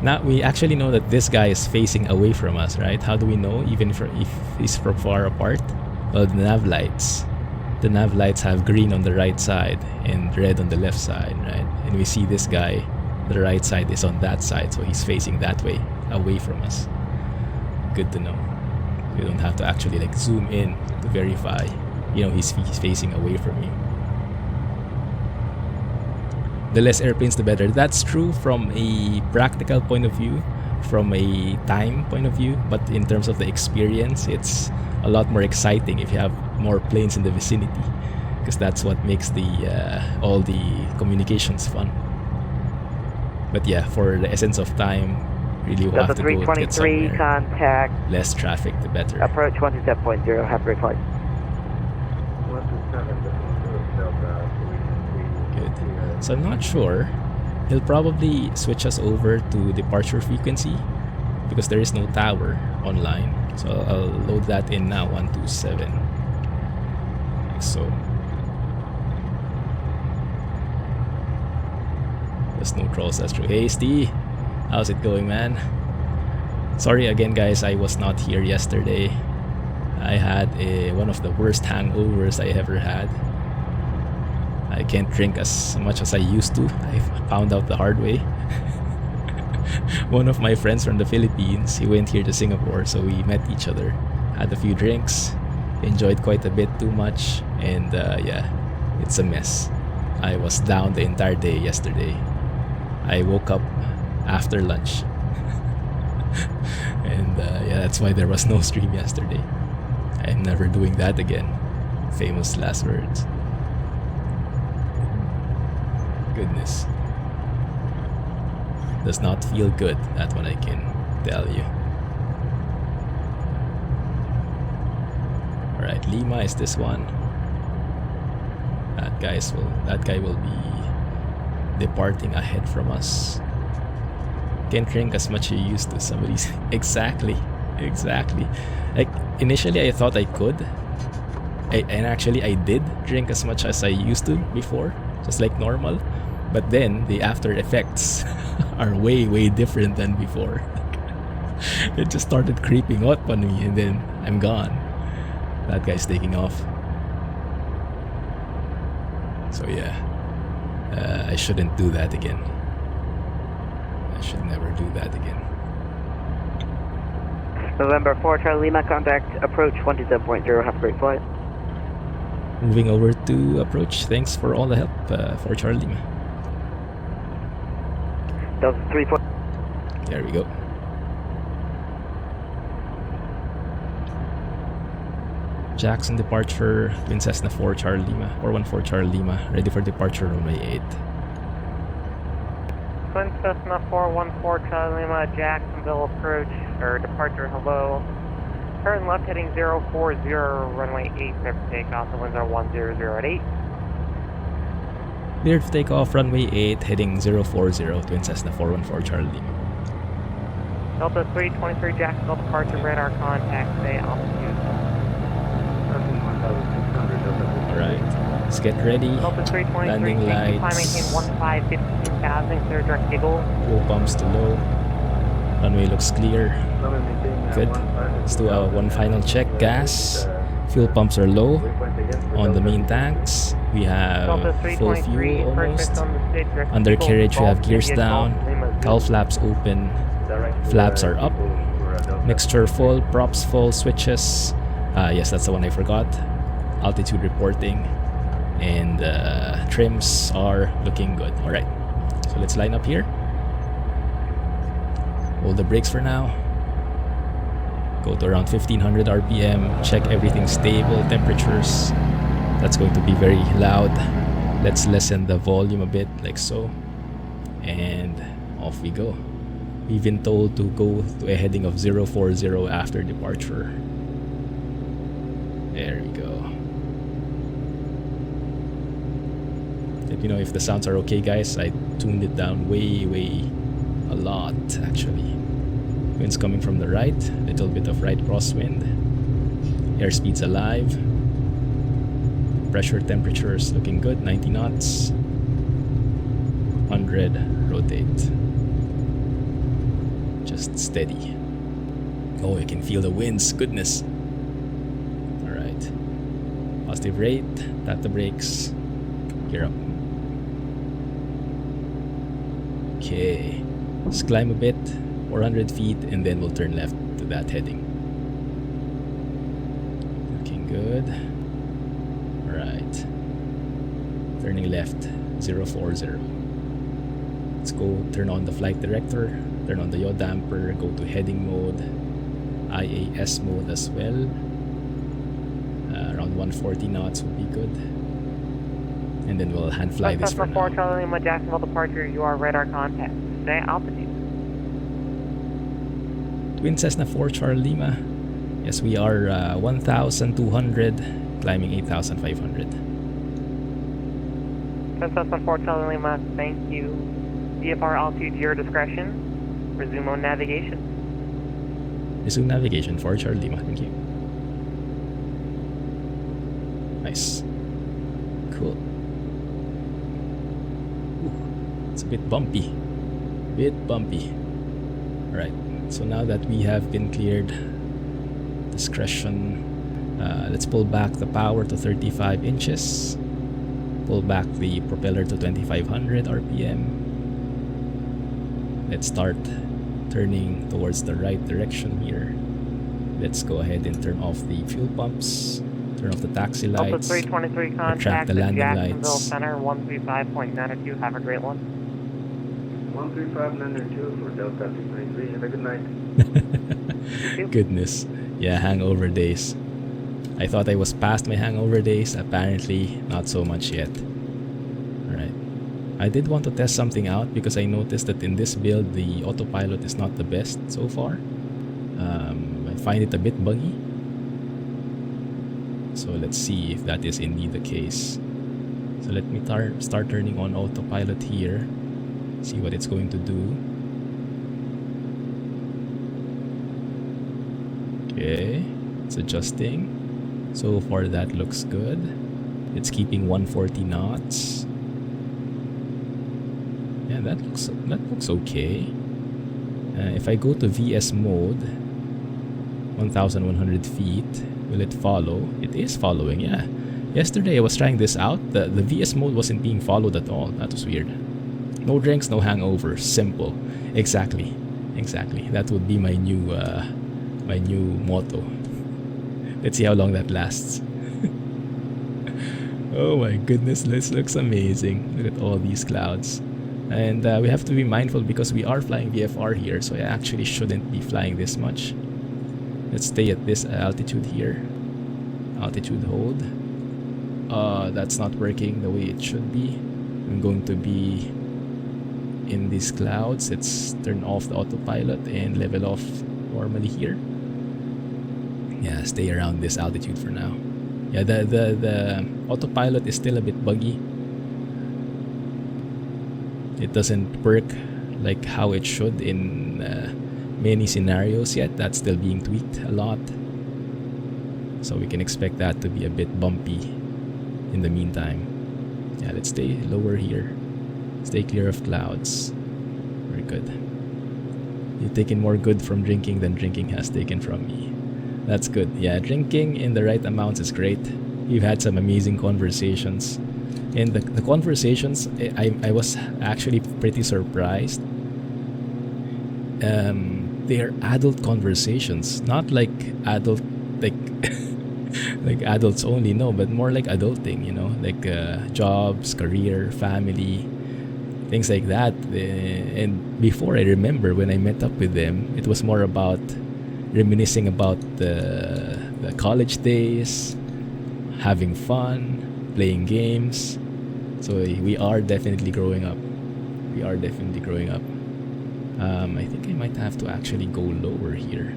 now we actually know that this guy is facing away from us, right? How do we know, even if he's from far apart? Well, the nav lights. The nav lights have green on the right side and red on the left side, right? And we see this guy, the right side is on that side, so he's facing that way, away from us. Good to know. You don't have to actually like zoom in to verify. You know, he's facing away from you. The less airplanes, the better. That's true from a practical point of view, from a time point of view, but in terms of the experience, it's a lot more exciting if you have more planes in the vicinity, because that's what makes the all the communications fun. But yeah, for the essence of time, really we'll have to go get
323,
somewhere.
contact,
Less traffic, the better.
approach 127.0, have a great flight.
Good. So I'm not sure. He'll probably switch us over to departure frequency because there is no tower online. So I'll load that in now, 127. Like so. There's no trolls, that's true. Hey Steve, how's it going, man? Sorry again guys, I was not here yesterday. I had one of the worst hangovers I ever had. I can't drink as much as I used to. I found out the hard way. One of my friends from the Philippines, he went here to Singapore, so we met each other, had a few drinks, enjoyed quite a bit too much, and yeah, it's a mess. I was down the entire day yesterday. I woke up after lunch. And yeah, that's why there was no stream yesterday. I am never doing that again. Famous last words. Goodness. Does not feel good, that's what I can tell you. Alright, Lima is this one. That guy will be departing ahead from us. Can't drink as much as you used to. Somebody's exactly. Like initially I thought I could. And actually I did drink as much as I used to before, just like normal. But then the after effects are way different than before. It just started creeping up on me and then I'm gone. That guy's taking off. So yeah, I shouldn't do that again. I should never do that again.
November 4, Charlie Lima, contact approach 127.0, have a great flight.
Moving over to approach. Thanks for all the help for Charlie Lima.
Delta 34.
There we go. Jackson departure, Twin Cessna 4 Charlie Lima, 414 Charlie Lima, ready for departure runway 8.
Twin Cessna 414 Charlie Lima, Jacksonville approach, or departure, hello. Turn left heading 040, runway 8, clear for takeoff, the winds are 100 at 8.
Cleared for takeoff, runway 8, heading 040, Twin Cessna 414 Charlie Lima.
Delta 323 Jacksonville departure, radar contact, stay altitude.
Alright, let's get ready.
Delta 323,
Landing
climb
lights.
maintain 15,000, clear direct giggle.
Fuel pumps to low. Runway looks clear. Good. Let's do one final check. Gas, Fuel pumps are low on the main tanks. We have
Delta
full
323,
fuel
first
almost.
on the stage, direct
Under
control,
carriage we have
Golf,
gears
India,
down,
Golf, Lima,
hull
Zulu.
flaps open, flaps are up, mixture full, props full, switches. Yes, that's the one I forgot. Altitude reporting, and trims are looking good. Alright, so let's line up here. Hold the brakes for now. Go to around 1500 RPM, check everything stable, temperatures. That's going to be very loud. Let's lessen the volume a bit, like so. And off we go. We've been told to go to a heading of 040 after departure. There we go. Let me know if the sounds are okay, guys. I tuned it down way a lot, actually. Wind's coming from the right, little bit of right crosswind. Airspeed's alive. Pressure, temperatures looking good, 90 knots. 100, rotate. Just steady. Oh, I can feel the winds, goodness. Alright. Positive rate, tap the brakes. Gear up. Okay. Let's climb a bit, 400 feet, and then we'll turn left to that heading. Looking good. Alright. Turning left, 040. Let's go turn on the flight director, turn on the yaw damper, go to heading mode, IAS mode as well. Around 140 knots would be good. And then we'll hand fly this for now.
4 Charlie Lima, Jacksonville departure, you are radar contact. Stay at altitude.
Twin Cessna 4 Charlie Lima. Yes, we are 1,200, climbing 8,500.
Cessna 4 Charlie Lima, thank you. VFR altitude, your discretion. Resume on navigation.
Resume navigation for Charlie Lima, thank you. Nice. Cool. Ooh, it's a bit bumpy. Alright, so now that we have been cleared, discretion, let's pull back the power to 35 inches. Pull back the propeller to 2500 RPM. Let's start turning towards the right direction here. Let's go ahead and turn off the fuel pumps, turn off the taxi
Delta
lights,
323
retract
contact
the
at
landing
Jacksonville
lights.
Center 135.92. Have a great one.
13592 for Delta 323. Have a good night.
Goodness. Yeah, hangover days. I thought I was past my hangover days. Apparently, not so much yet. Alright. I did want to test something out because I noticed that in this build, the autopilot is not the best so far. I find it a bit buggy. So let's see if that is indeed the case. So let me start turning on autopilot here. See what it's going to do. Okay, it's adjusting. So far that looks good. It's keeping 140 knots. Yeah, that looks okay. If I go to VS mode, 1,100 feet, will it follow? It is following, yeah. Yesterday I was trying this out. The VS mode wasn't being followed at all. That was weird. No drinks, no hangovers. Simple. Exactly. That would be my new motto. Let's see how long that lasts. Oh my goodness, this looks amazing. Look at all these clouds. And we have to be mindful because we are flying VFR here, so I actually shouldn't be flying this much. Let's stay at this altitude here. Altitude hold. That's not working the way it should be. I'm going to be in these clouds. Let's turn off the autopilot and level off normally here. Yeah, stay around this altitude for now. Yeah, the autopilot is still a bit buggy. It doesn't work like how it should in many scenarios yet. That's still being tweaked a lot. So we can expect that to be a bit bumpy in the meantime. Yeah, let's stay lower here. Stay clear of clouds. Very good. You've taken more good from drinking than drinking has taken from me. That's good. Yeah, drinking in the right amounts is great. We've had some amazing conversations. And the conversations, I was actually pretty surprised. They're adult conversations, not like adult, like like adults only, no, but more like adulting, you know, like jobs, career, family, things like that. And before, I remember when I met up with them, it was more about reminiscing about the college days, having fun, playing games. So we are definitely growing up. We are definitely growing up. I think I might have to actually go lower here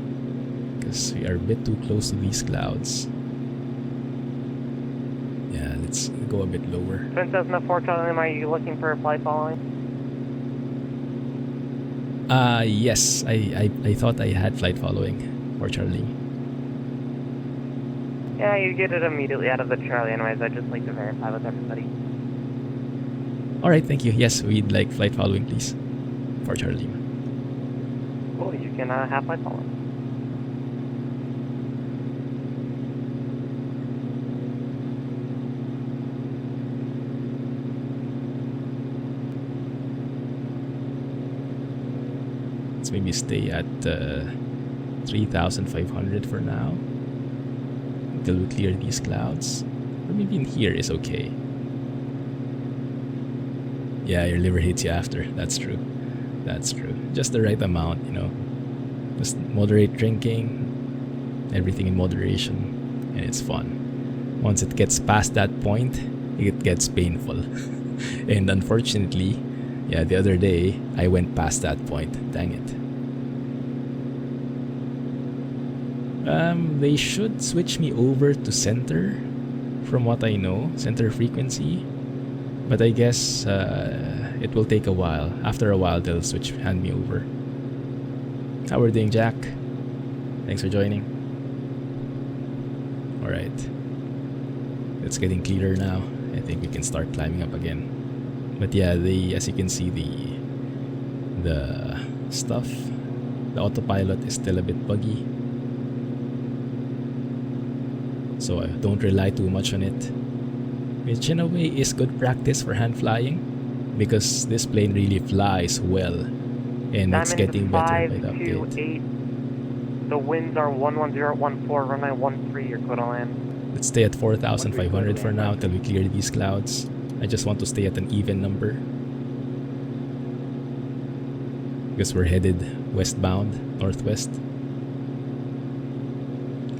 because we are a bit too close to these clouds. Yeah, let's go a bit lower.
Princess No 4 Charlie, are you looking for a flight following?
Yes, I thought I had flight following for Charlie.
Yeah, you get it immediately out of the Charlie anyways. I'd just like to verify with everybody.
Alright, thank you. Yes, we'd like flight following, please. For Charlie.
Cool, you can have flight following.
Let's maybe stay at 3,500 for now until we clear these clouds. Or maybe in here is okay. Yeah, your liver hits you after. That's true. That's true. Just the right amount, you know. Just moderate drinking, everything in moderation, and it's fun. Once it gets past that point, it gets painful. And unfortunately, yeah, the other day, I went past that point. Dang it. They should switch me over to center, from what I know, center frequency. But I guess it will take a while. After a while, they'll hand me over. How are we doing, Jack? Thanks for joining. Alright. It's getting clearer now. I think we can start climbing up again. But yeah, as you can see, the stuff, the autopilot is still a bit buggy. So don't rely too much on it. Which in a way is good practice for hand flying, because this plane really flies well, and it's getting better by the update.
528. The winds are 11014, runway 13, you're clear to land.
Let's stay at 4,500 for now till we clear these clouds. I just want to stay at an even number, because we're headed westbound, northwest.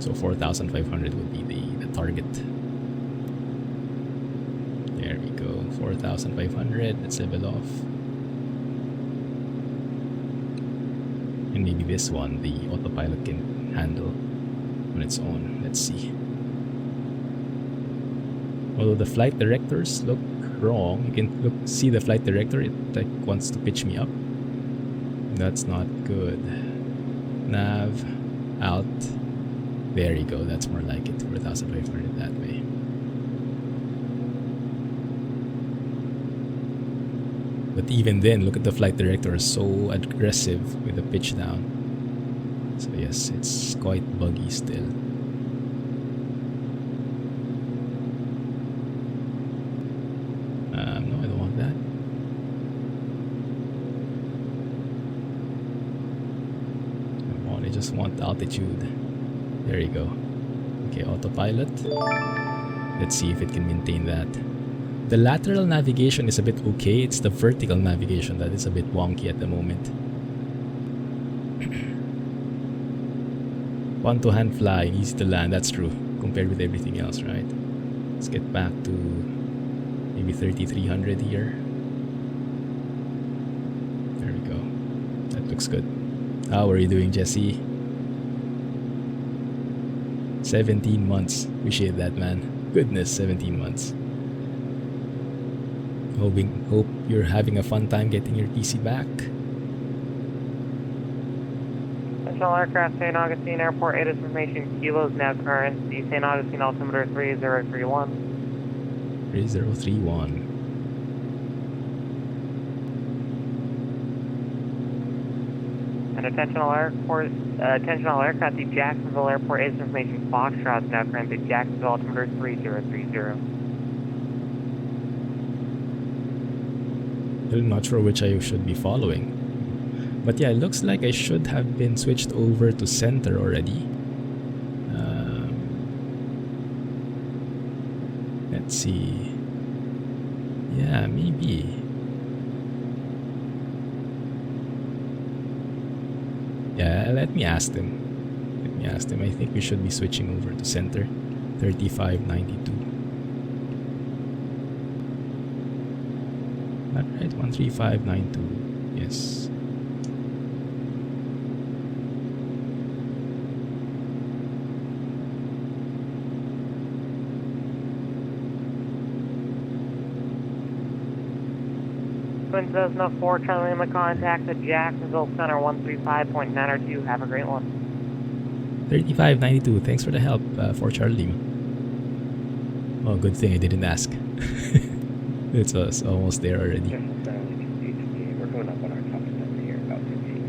So 4,500 would be the target. There we go, 4,500. Let's level off. And maybe this one, the autopilot can handle on its own. Let's see. Although the flight directors look wrong, you can see the flight director. It like wants to pitch me up. That's not good. Nav out. There you go. That's more like it. 4,500 that way. But even then, look at the flight director, so aggressive with the pitch down. So yes, it's quite buggy still. No, I don't want that. I just want altitude. There you go. Okay, autopilot. Let's see if it can maintain that. The lateral navigation is a bit okay. It's the vertical navigation that is a bit wonky at the moment. Fun to hand fly, easy to land. That's true compared with everything else, right? Let's get back to maybe 3,300 here. There we go. That looks good. How are you doing, Jesse? 17 months. Appreciate that, man. Goodness, 17 months. Hope you're having a fun time getting your PC back.
Central Aircraft, St. Augustine Airport, 8 information, kilos now current, the St. Augustine altimeter 3031.
3031.
And attention all aircraft, the Jacksonville Airport is information Foxtrot is now currently Jacksonville altimeter 3030.
I'm not sure which I should be following. But yeah, it looks like I should have been switched over to center already. Let's see. Yeah, maybe. Yeah, let me ask them. I think we should be switching over to center. 3592. Alright, 13592. Yes.
Twin Cessna 4 Charlie Lima contact at Jacksonville Center 135.902. Have a great one.
3592. Thanks for the help, for Charlie Lima. Oh, good thing I didn't ask. It was almost there already.
We're going up on our top end here, about 15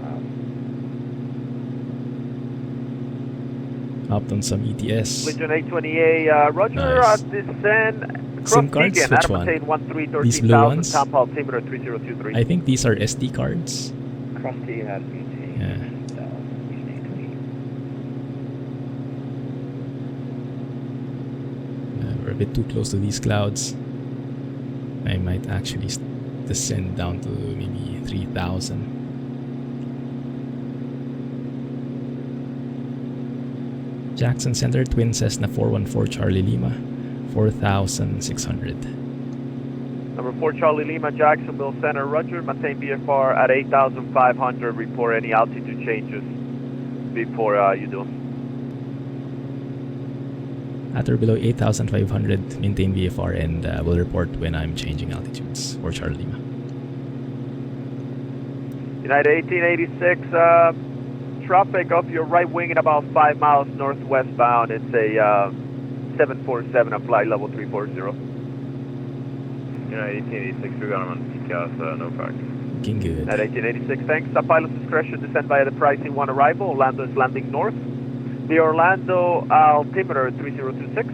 miles.
Hopped on some ETS.
Legion 820A, Roger,
Nice.
descend.
SIM cards?
Keegan,
Which
Adam
one?
Attain 13,
These blue
13,000,
ones?
top altimeter 3023.
I think these are SD cards.
Krusty has butane.
Yeah. We're a bit too close to these clouds. I might actually descend down to maybe 3,000. Jackson Center, Twin Cessna 414 Charlie Lima, 4,600.
Number 4 Charlie Lima, Jacksonville Center, Roger, maintain VFR at 8,500, report any altitude changes before you do.
At or below 8,500, maintain VFR and will report when I'm changing altitudes for Charlie Lima.
United 1886, traffic up your right wing at about 5 miles northwest bound. It's a 747 at flight level 340.
United 1886, we got him on Takeoff, no fact.
Looking good.
At 1886, thanks. Pilot's discretion, descend via the pricing 1 arrival. Orlando is landing north. The Orlando altimeter 3026.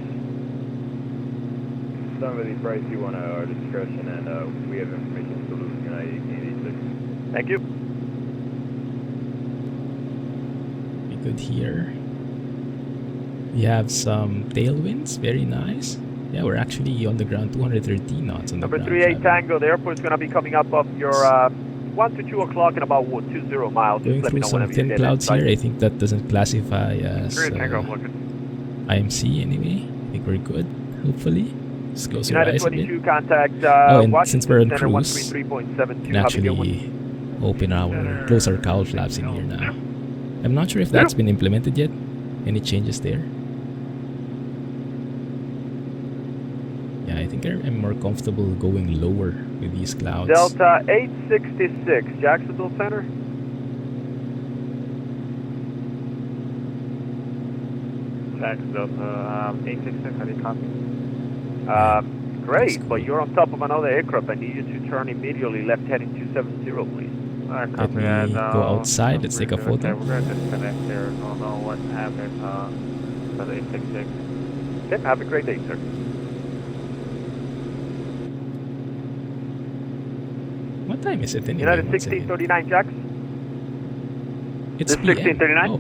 Somebody price you want our discretion, and we have information to lose United 1886.
Thank you.
Be good here. We have some tailwinds, very nice. Yeah, we're actually on the ground, 213 knots on the
Number
ground.
38 Tango, the airport is going to be coming up off your 1 to 2 o'clock in about 20 miles.
Going
Just let me
through
know
some
whenever you
thin
get
clouds
inside.
here. I think that doesn't classify as IMC anyway. I think we're good, hopefully. Just close your
United
eyes a bit.
22 contact
Oh, and
Washington
since we're on
Center
cruise,
133.72.
we can actually close our cowl flaps in here now. I'm not sure if that's been implemented yet. Any changes there? Yeah, I think I'm more comfortable going lower with these clouds.
Delta 866, Jacksonville Center.
Delta 866, how do you copy?
Great, but you're on top of another aircraft. I need you to turn immediately left heading 270, please.
Let me go outside. Let's take a photo.
Okay, we're going to disconnect here. Don't know what happened for the 866.
Okay, have a great day, sir.
What time is it anyway?
United
One second.
1639, Jax.
It's
This
PM.
1639.
Oh,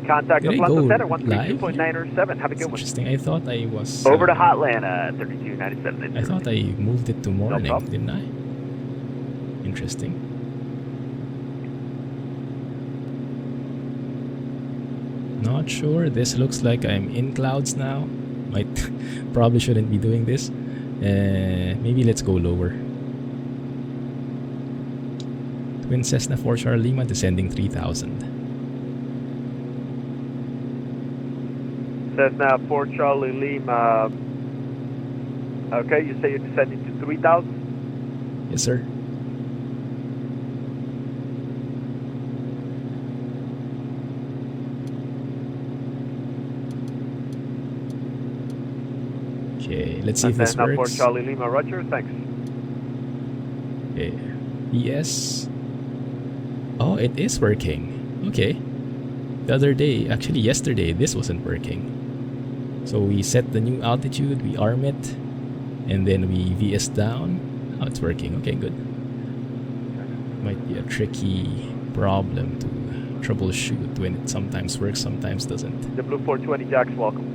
Contact
did I
Atlanta
go
Center,
live?
132.907. Have a
that's
good one.
interesting. I thought I was...
Over to Hotlanta, 3297.
I thought I moved it to morning,
problem.
didn't I? Interesting. Not sure. This looks like I'm in clouds now. Might probably shouldn't be doing this. Maybe let's go lower. Twin Cessna 4 Charlie Lima descending 3,000.
Cessna 4 Charlie Lima. Okay, you say you're descending to 3,000?
Yes, sir. Okay, let's see if this
Cessna 4
works.
Charlie Lima, Roger, thanks.
Okay. Yes. Oh, it is working. Okay. The other day, actually yesterday, this wasn't working. So we set the new altitude, we arm it, and then we VS down. Oh, it's working. Okay, good. Might be a tricky problem to troubleshoot when it sometimes works, sometimes doesn't.
The Blue 420 Jacks, welcome.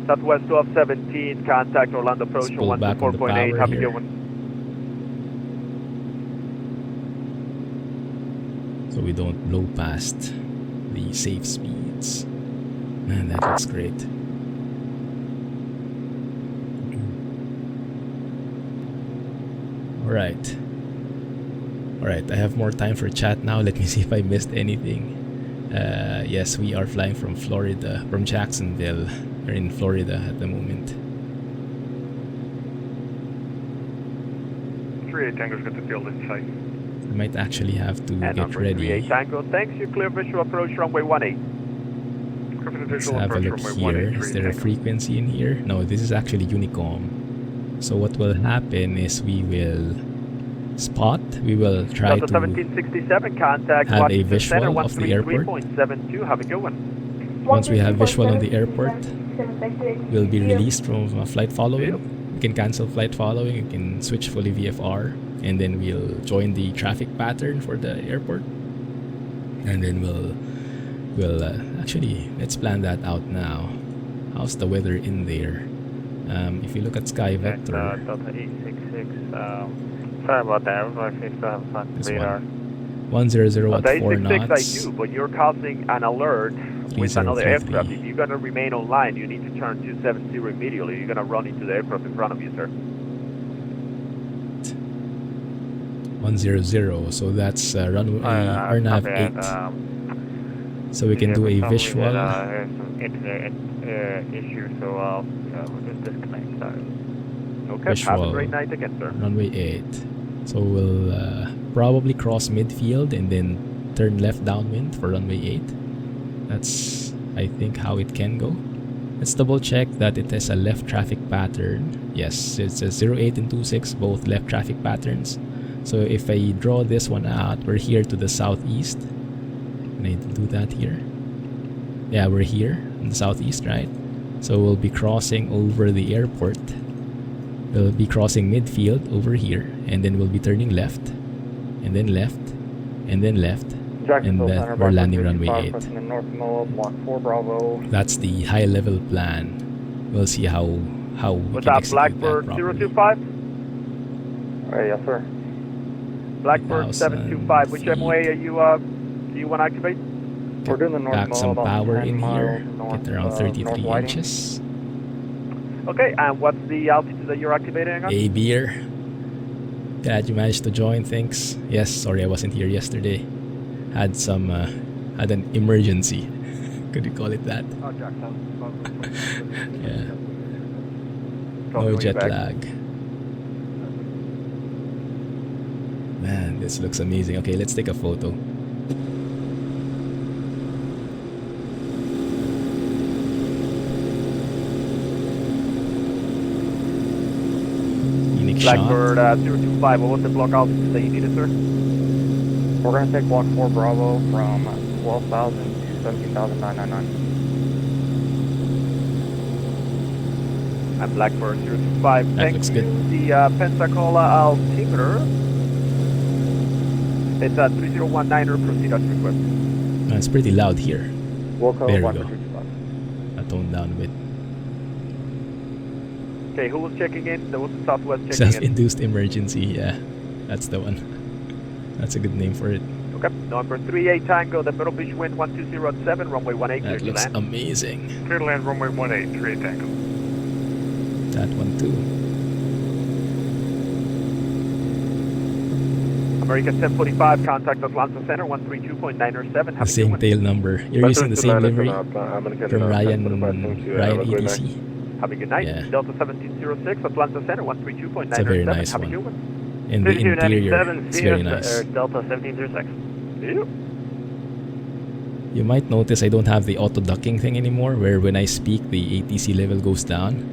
Southwest 1217, contact Orlando approach
Let's pull back on the
124.8.
power
Have a
here.
good one.
So we don't blow past the safe speeds. Man, that looks great. Alright. Alright, I have more time for chat now. Let me see if I missed anything. Yes, we are flying from Florida, from Jacksonville. We're in Florida at the moment.
38 Tango's got the field in sight.
I might actually have to
And
get
number
ready.
38 Tango, thanks. You clear visual approach runway 18.
Let's have a look here. Is there a frequency in here? No, this is actually Unicom. So what will happen is we will spot, we will try
Delta
to
1767, contact
have a
Washington
visual
Center,
of the airport.
133.72. Have a good one.
Once we have visual on the airport, we'll be released from flight following. We can cancel flight following, we can switch fully VFR, and then we'll join the traffic pattern for the airport. And then we'll actually, let's plan that out now. How's the weather in there? If you look at Sky Vector,
Delta 866, sorry about that, everybody seems to have fun
this
radar.
100 at 4
866
knots.
I do, but you're causing an alert with another
3033.
aircraft. If you're going to remain online, you need to turn 270 immediately. You're going to run into the aircraft in front of you, sir.
100, so that's runway RNAV 8. So we can do a visual.
There's some internet issue, so we'll just disconnect. Sorry.
Okay, have a
Visual.
great night again, sir.
Runway 8. So we'll probably cross midfield and then turn left downwind for runway 8. That's, I think, how it can go. Let's double check that it is a left traffic pattern. Yes, it's a 08 and 26, both left traffic patterns. So if I draw this one out, we're here to the southeast. Can I do that here? Yeah, we're here in the southeast, right? So we'll be crossing over the airport. We'll be crossing midfield over here, and then we'll be turning left, and then left, and then left, and then we're landing runway 8.
North Mode, 14 Bravo.
That's the high-level plan. We'll see how we
Was
can
that
execute
Blackbird
that properly.
025?
Yes, sir.
Blackbird 725. Which MOA are you do you want to activate?
We're doing the North
Back
Mode
some
about
power
10
in here.
miles north,
Get around 33
north Whiting.
inches.
Okay, and what's the altitude that you're activating on?
A beer. Glad you managed to join. Thanks. Yes, sorry I wasn't here yesterday. Had an emergency. Could you call it that?
Oh, Jack,
Yeah.
Call me
No
when you're
jet
back.
lag. Man, this looks amazing. Okay, let's take a photo. Unique
Blackbird
shot.
025. What was the block altitude that you needed, sir?
We're going to take block 4 Bravo from 12,000 to 17,999.
And Blackbird 025.
That looks good.
The Pensacola altimeter. It's at 3019er. Proceed as requested.
It's pretty loud here.
Wilco,
There we
1
go.
for 225.
I toned down a bit.
Okay, who was checking in? That was the Southwest checking in.
Self-induced emergency. Yeah, that's the one. That's a good name for it.
Okay, number 38 Tango, the middle beach wind 120 at 7, runway 18, clear
That
to
looks
land.
amazing.
Clear to land runway 18, 38 Tango.
That one too.
American 1045, contact Atlanta Center 132.907.
The same tail number. You're using the same livery from Ryan ETC.
Have a good night.
Yeah.
Delta 1706, Atlanta Center 132.907.
It's a very nice
Have a
one.
good one.
And the interior is very nice.
Delta 1706.
Yeah.
You might notice I don't have the auto ducking thing anymore, where when I speak the ATC level goes down.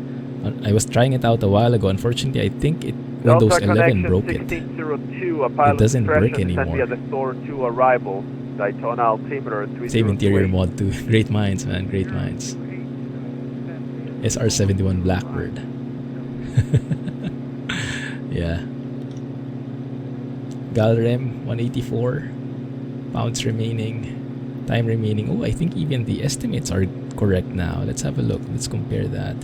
I was trying it out a while ago. Unfortunately, I think Windows
Delta
11
connection
broke it.
1602, a pilot
doesn't work
discretion, send
anymore.
via the Thor 2 arrival. Daytona altimeter 3028.
Same interior mod too. Great minds, man. Great minds. SR71 Blackbird. Yeah. Galrem 184. Pounds remaining. Time remaining. Oh, I think even the estimates are correct now. Let's have a look. Let's compare that.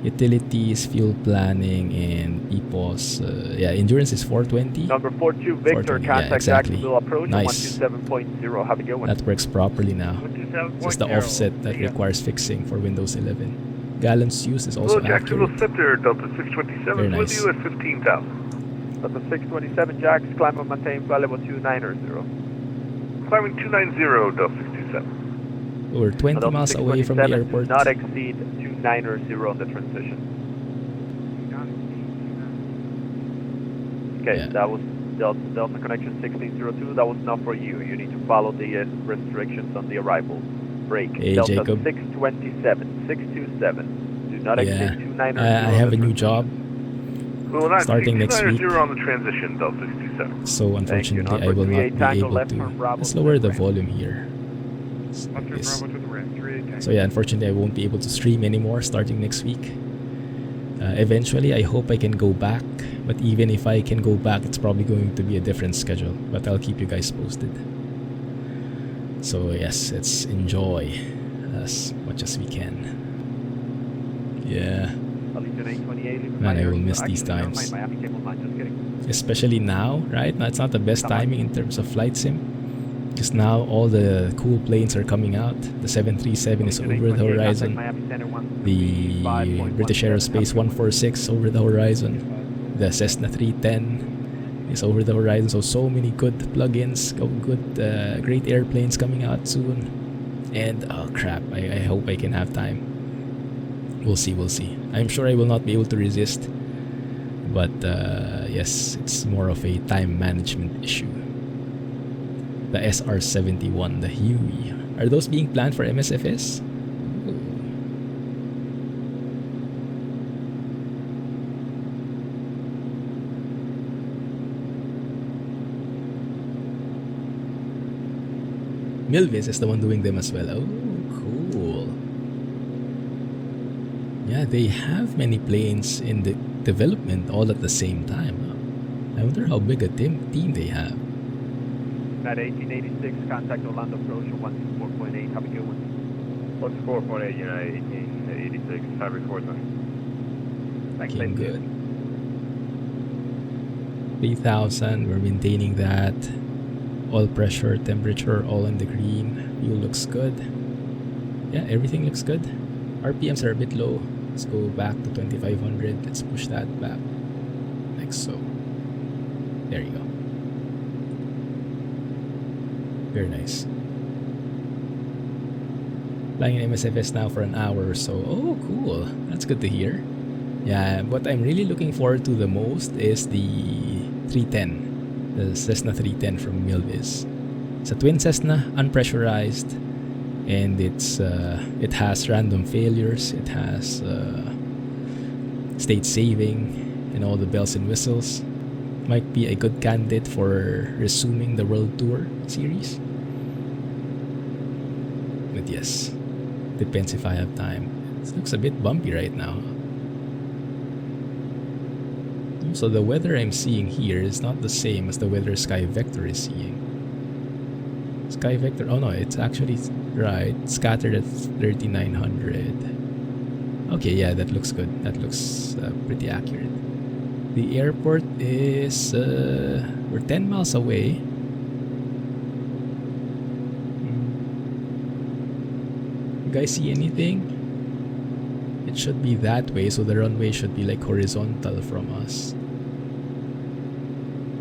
Utilities, fuel planning, and EPOS. Yeah, endurance is 420.
Number 42 Victor,
420, yeah,
contact
exactly.
Jacksonville approach
Nice.
127.0. Have a good one.
That works properly now. It's just the offset that requires fixing for Windows 11. Gallons used is also accurate.
Scepter, Delta 627
Very nice.
with you at 15,000.
Delta 627 Jacks, climb and maintain flight level 290.
Climbing 290, Delta 627.
We're 20
Delta
miles away from the
627
airport.
Do not exceed 290 on the transition. Okay,
Yeah.
that was Delta connection 1602. That was not for you. You need to follow the restrictions on the arrival. Break.
Hey,
Delta
Jacob.
627, 627. Do not
Yeah.
exceed 290.
I have a new job starting next week.
290 on the transition, Delta 627.
So unfortunately, I will not be able to. Let's lower the volume here. Like this. So yeah, unfortunately, I won't be able to stream anymore starting next week. Eventually, I hope I can go back. But even if I can go back, it's probably going to be a different schedule. But I'll keep you guys posted. So yes, let's enjoy as much as we can. Yeah. Man, I will miss these times. Especially now, right? Now it's not the best timing in terms of flight sim. Because now all the cool planes are coming out. The 737 is over the horizon. The British Aerospace 146 over the horizon. The Cessna 310 is over the horizon. So many good plugins, good, great airplanes coming out soon. And oh crap, I hope I can have time. We'll see. I'm sure I will not be able to resist. But yes, it's more of a time management issue. The SR71, the Huey. Are those being planned for MSFS? Milvis is the one doing them as well. Oh, cool. Yeah, they have many planes in the development all at the same time. I wonder how big a team they have.
At 1886, contact Orlando approach 124.8. Have a good one.
124.8, United 1886. Have report time. Thanks,
Looking good. 3,000, we're maintaining that. Oil pressure, temperature, all in the green. Fuel looks good. Yeah, everything looks good. RPMs are a bit low. Let's go back to 2500. Let's push that back. Like so. There you go. Very nice. Flying in MSFS now for an hour or so. Oh, cool. That's good to hear. Yeah, what I'm really looking forward to the most is the 310. The Cessna 310 from Milvis. It's a twin Cessna, unpressurized. And it has random failures. It has state saving and all the bells and whistles. Might be a good candidate for resuming the World Tour series. But yes, depends if I have time. It looks a bit bumpy right now. So the weather I'm seeing here is not the same as the weather Sky Vector is seeing. Sky Vector, oh no, it's actually right, scattered at 3900. Okay, yeah, that looks good. That looks pretty accurate. The airport is, we're 10 miles away. You guys see anything? It should be that way, so the runway should be like horizontal from us.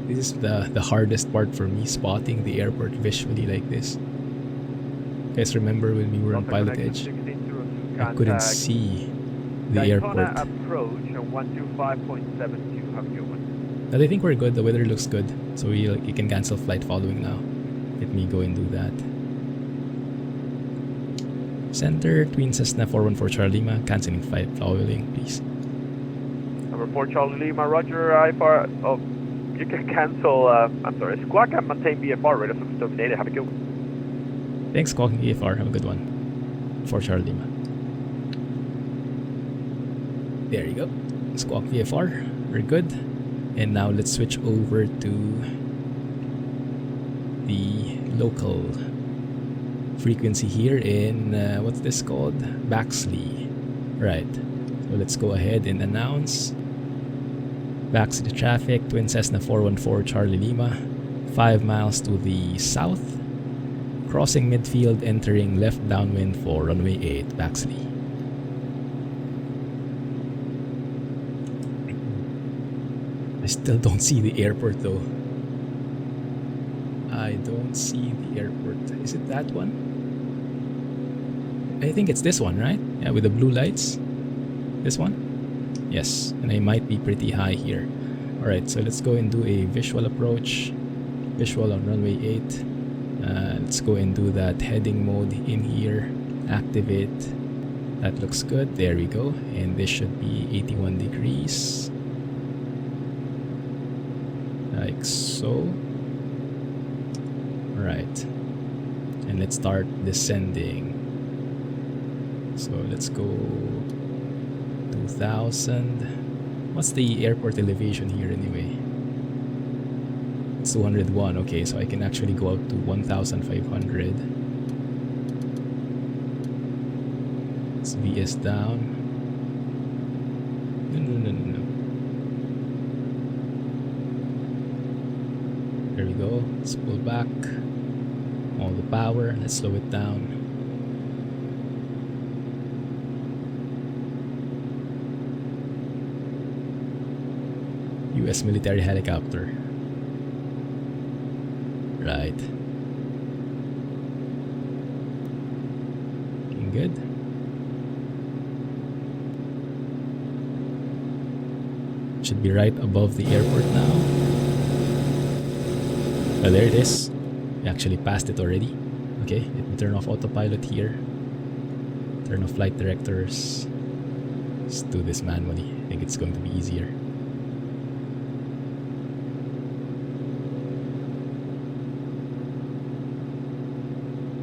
This is the hardest part for me, spotting the airport visually like this. You guys remember when we were on Pilot Edge? I couldn't see the airport.
Approach 125.72. Have a good one.
But I think we're good. The weather looks good, so you can cancel flight following now. Let me go and do that. Center, Twin Cessna 414 Charlie Lima, canceling flight following, please.
Number 4 Charlie Lima, Roger. IFR. Oh, you can cancel. I'm sorry. Squawk and maintain VFR. Radar service terminated. Have a good one.
Thanks, Squawking VFR. Have a good one. For Charlie Lima. There you go. Squawk VFR. We're good. And now let's switch over to the local frequency here in, what's this called? Baxley. Right. So let's go ahead and announce. Baxley traffic, Twin Cessna 414 Charlie Lima. 5 miles to the south. Crossing midfield, entering left downwind for runway 8, Baxley. I still don't see the airport though. I don't see the airport. Is it that one? I think it's this one, right? Yeah, with the blue lights. This one? Yes, and I might be pretty high here. Alright, so let's go and do a visual approach. Visual on runway 8. Let's go and do that heading mode in here. Activate. That looks good. There we go. And this should be 81 degrees. Like so. Alright. And let's start descending. So let's go 2000. What's the airport elevation here anyway? It's 201. Okay, so I can actually go out to 1500. Let's VS down. No. There we go. Let's pull back. All the power. Let's slow it down. US military helicopter. Right. Looking good. Should be right above the airport now. Oh, there it is. We actually passed it already. Okay, let me turn off autopilot here. Turn off flight directors. Let's do this manually. I think it's going to be easier.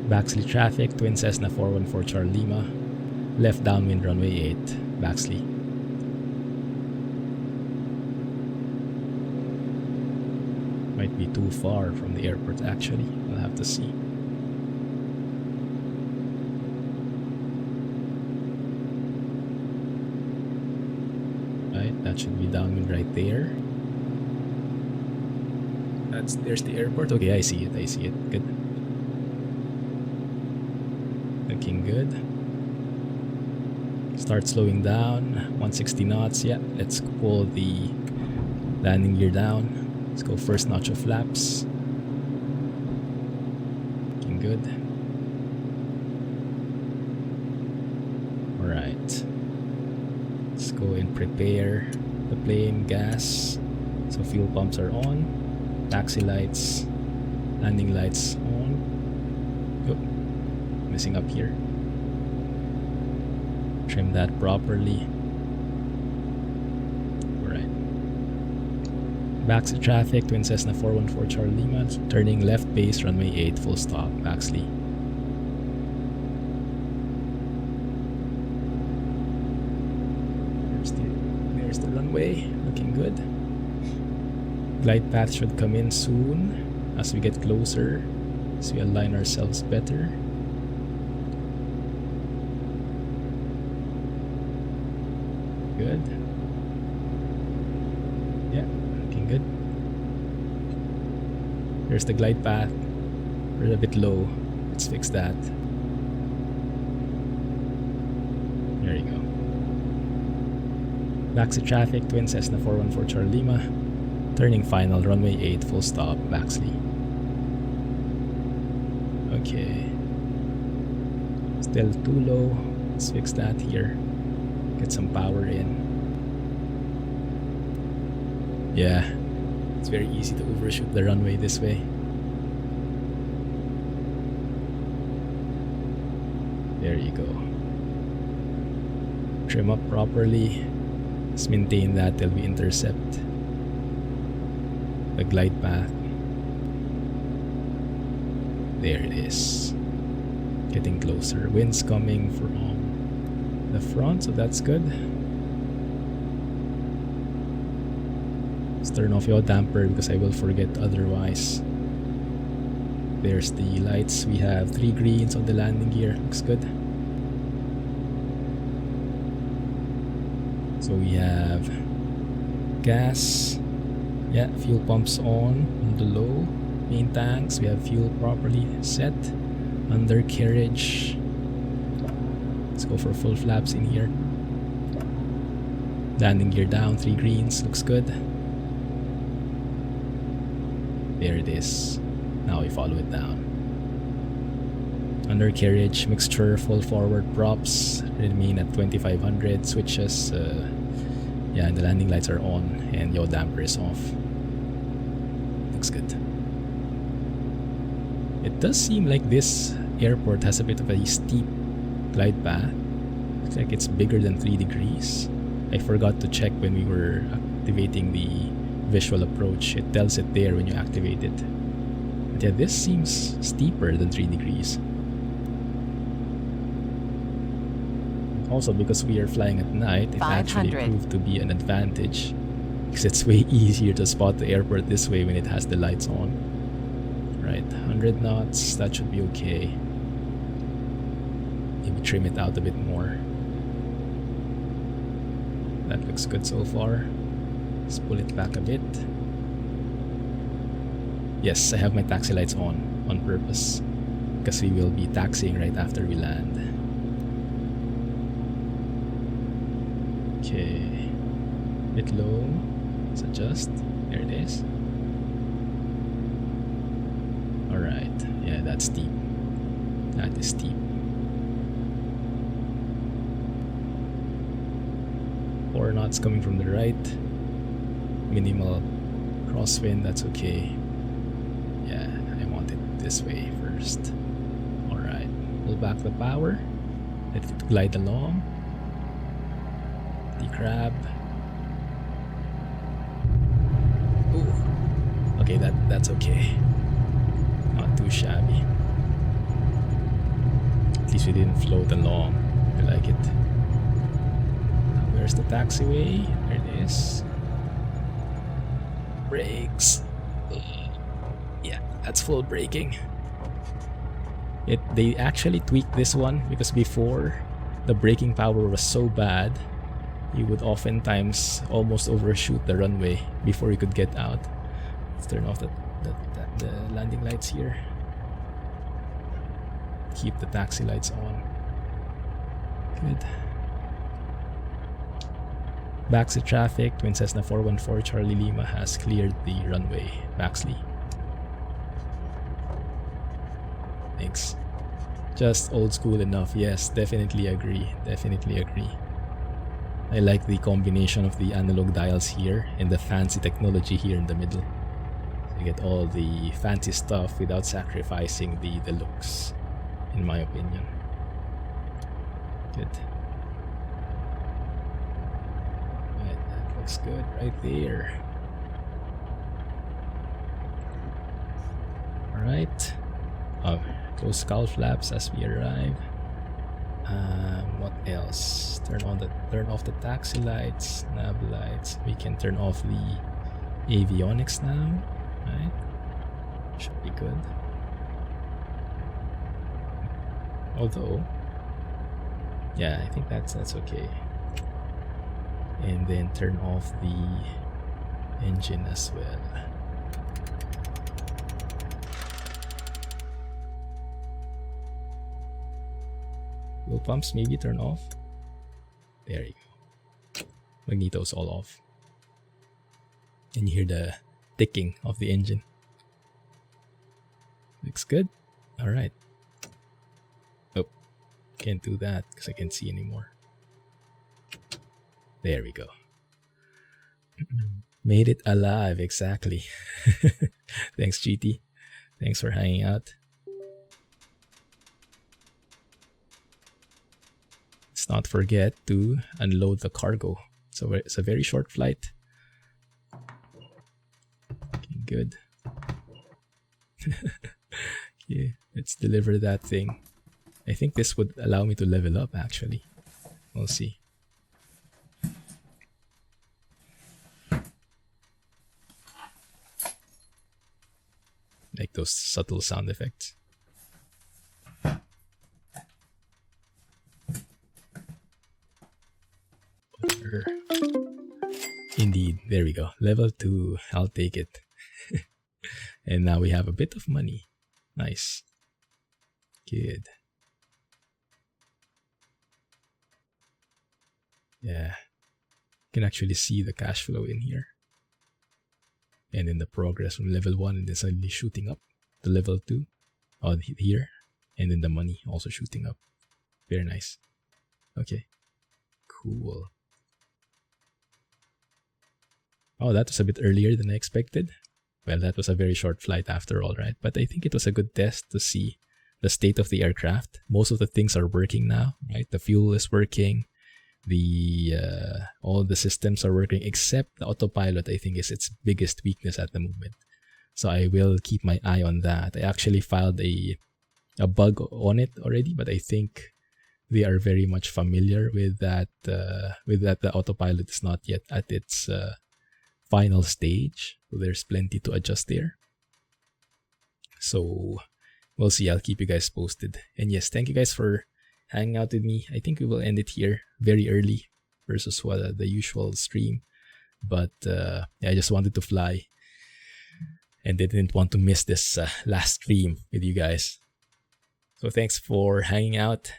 Baxley traffic, Twin Cessna 414 Charlie Lima. Left downwind runway 8, Baxley. Might be too far from the airport actually. We'll have to see. Right, that should be downwind right there. There's the airport. Okay, I see it. Good. Looking good. Start slowing down. 160 knots. Yeah, let's pull the landing gear down. Let's go first notch of flaps. Looking good. Alright. Let's go and prepare the plane. Gas. So fuel pumps are on. Taxi lights. Landing lights on. Messing up here. Trim that properly. Alright. Baxley traffic, Twin Cessna 414 Charlie Lima. Turning left base, runway 8, full stop, Baxley. There's the runway. Looking good. Glide path should come in soon as we get closer. As we align ourselves better. Good. Yeah, looking good. There's the glide path. We're a bit low. Let's fix that. There you go. Baxley traffic, Twin Cessna 414 Charlie Lima. Turning final, runway 8, full stop, Baxley. Okay. Still too low. Let's fix that here. Get some power in. Yeah, it's very easy to overshoot the runway this way. There you go. Trim up properly. Let's maintain that till we intercept the glide path. There it is. Getting closer. Wind's coming from the front, so that's good. Let's turn off your damper because I will forget otherwise. There's the lights. We have 3 greens on the landing gear. Looks good. So we have gas. Yeah, fuel pumps on the low. Main tanks. We have fuel properly set. Undercarriage. Let's go for full flaps in here. Landing gear down. 3 greens. Looks good. There it is. Now we follow it down. Undercarriage, mixture, full forward props remain at 2500. Switches, yeah, and the landing lights are on and yaw damper is off. Looks good. It does seem like this airport has a bit of a steep glide path. Looks like it's bigger than 3 degrees. I forgot to check when we were activating the visual approach. It tells it there when you activate it. But yeah, this seems steeper than 3 degrees. Also, because we are flying at night, it actually proved to be an advantage. Because it's way easier to spot the airport this way when it has the lights on. Right, 100 knots, that should be okay. Maybe trim it out a bit more. That looks good so far. Let's pull it back a bit. Yes, I have my taxi lights on purpose. Because we will be taxiing right after we land. Okay. Bit low. Let's adjust. There it is. Alright. Yeah, that's steep. That is steep. 4 knots coming from the right. Minimal crosswind, that's okay. Yeah, I want it this way first. Alright, pull back the power. Let it glide along. Decrab. Ooh. Okay, that's okay. Not too shabby. At least we didn't float along. I like it. Now, where's the taxiway? There it is. Brakes. Yeah, that's full braking. They actually tweaked this one because before the braking power was so bad, you would oftentimes almost overshoot the runway before you could get out. Let's turn off the landing lights here. Keep the taxi lights on. Good. Baxley traffic, Twin Cessna 414 Charlie Lima has cleared the runway. Baxley. Thanks. Just old school enough. Yes, definitely agree. Definitely agree. I like the combination of the analog dials here and the fancy technology here in the middle. You get all the fancy stuff without sacrificing the looks, in my opinion. Good. Looks good right there. Alright. Close skull flaps as we arrive. What else? Turn off the taxi lights, nav lights. We can turn off the avionics now. Right? Should be good. Although, yeah, I think that's okay. And then turn off the engine as well. Fuel pumps maybe turn off. There you go. Magneto's all off. And you hear the ticking of the engine. Looks good. Alright. Oh, can't do that because I can't see anymore. There we go. Made it alive, exactly. Thanks, GT. Thanks for hanging out. Let's not forget to unload the cargo. So it's a very short flight. Okay, good. Okay, let's deliver that thing. I think this would allow me to level up actually. We'll see. Like those subtle sound effects. Indeed, there we go. Level 2, I'll take it. And now we have a bit of money. Nice. Good. Yeah. You can actually see the cash flow in here. And then the progress from level 1 and then suddenly shooting up to level 2 on here. And then the money also shooting up. Very nice. Okay. Cool. Oh, that was a bit earlier than I expected. Well, that was a very short flight after all, right? But I think it was a good test to see the state of the aircraft. Most of the things are working now, right? The fuel is working. All the systems are working except the autopilot. I think is its biggest weakness at the moment. So I will keep my eye on that. I actually filed a bug on it already, but I think they are very much familiar with that. The autopilot is not yet at its final stage. So there's plenty to adjust there. So we'll see. I'll keep you guys posted. And yes, thank you guys for hanging out with me. I think we will end it here very early versus the usual stream. But yeah, I just wanted to fly and didn't want to miss this last stream with you guys. So thanks for hanging out.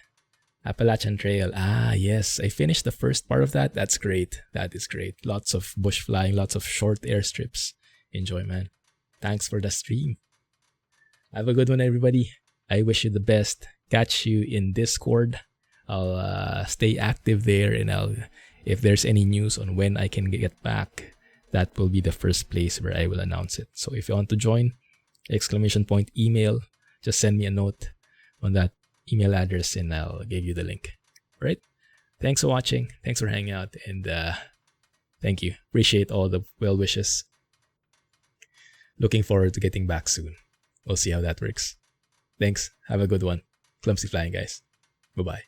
Appalachian Trail. Ah, yes. I finished the first part of that. That's great. That is great. Lots of bush flying, lots of short airstrips. Enjoy, man. Thanks for the stream. Have a good one, everybody. I wish you the best. Catch you in Discord. I'll stay active there, and if there's any news on when I can get back, that will be the first place where I will announce it. So if you want to join, ! email, just send me a note on that email address and I'll give you the link. All right? Thanks for watching. Thanks for hanging out, and thank you. Appreciate all the well wishes. Looking forward to getting back soon. We'll see how that works. Thanks. Have a good one. Clumsy flying, guys. Bye-bye.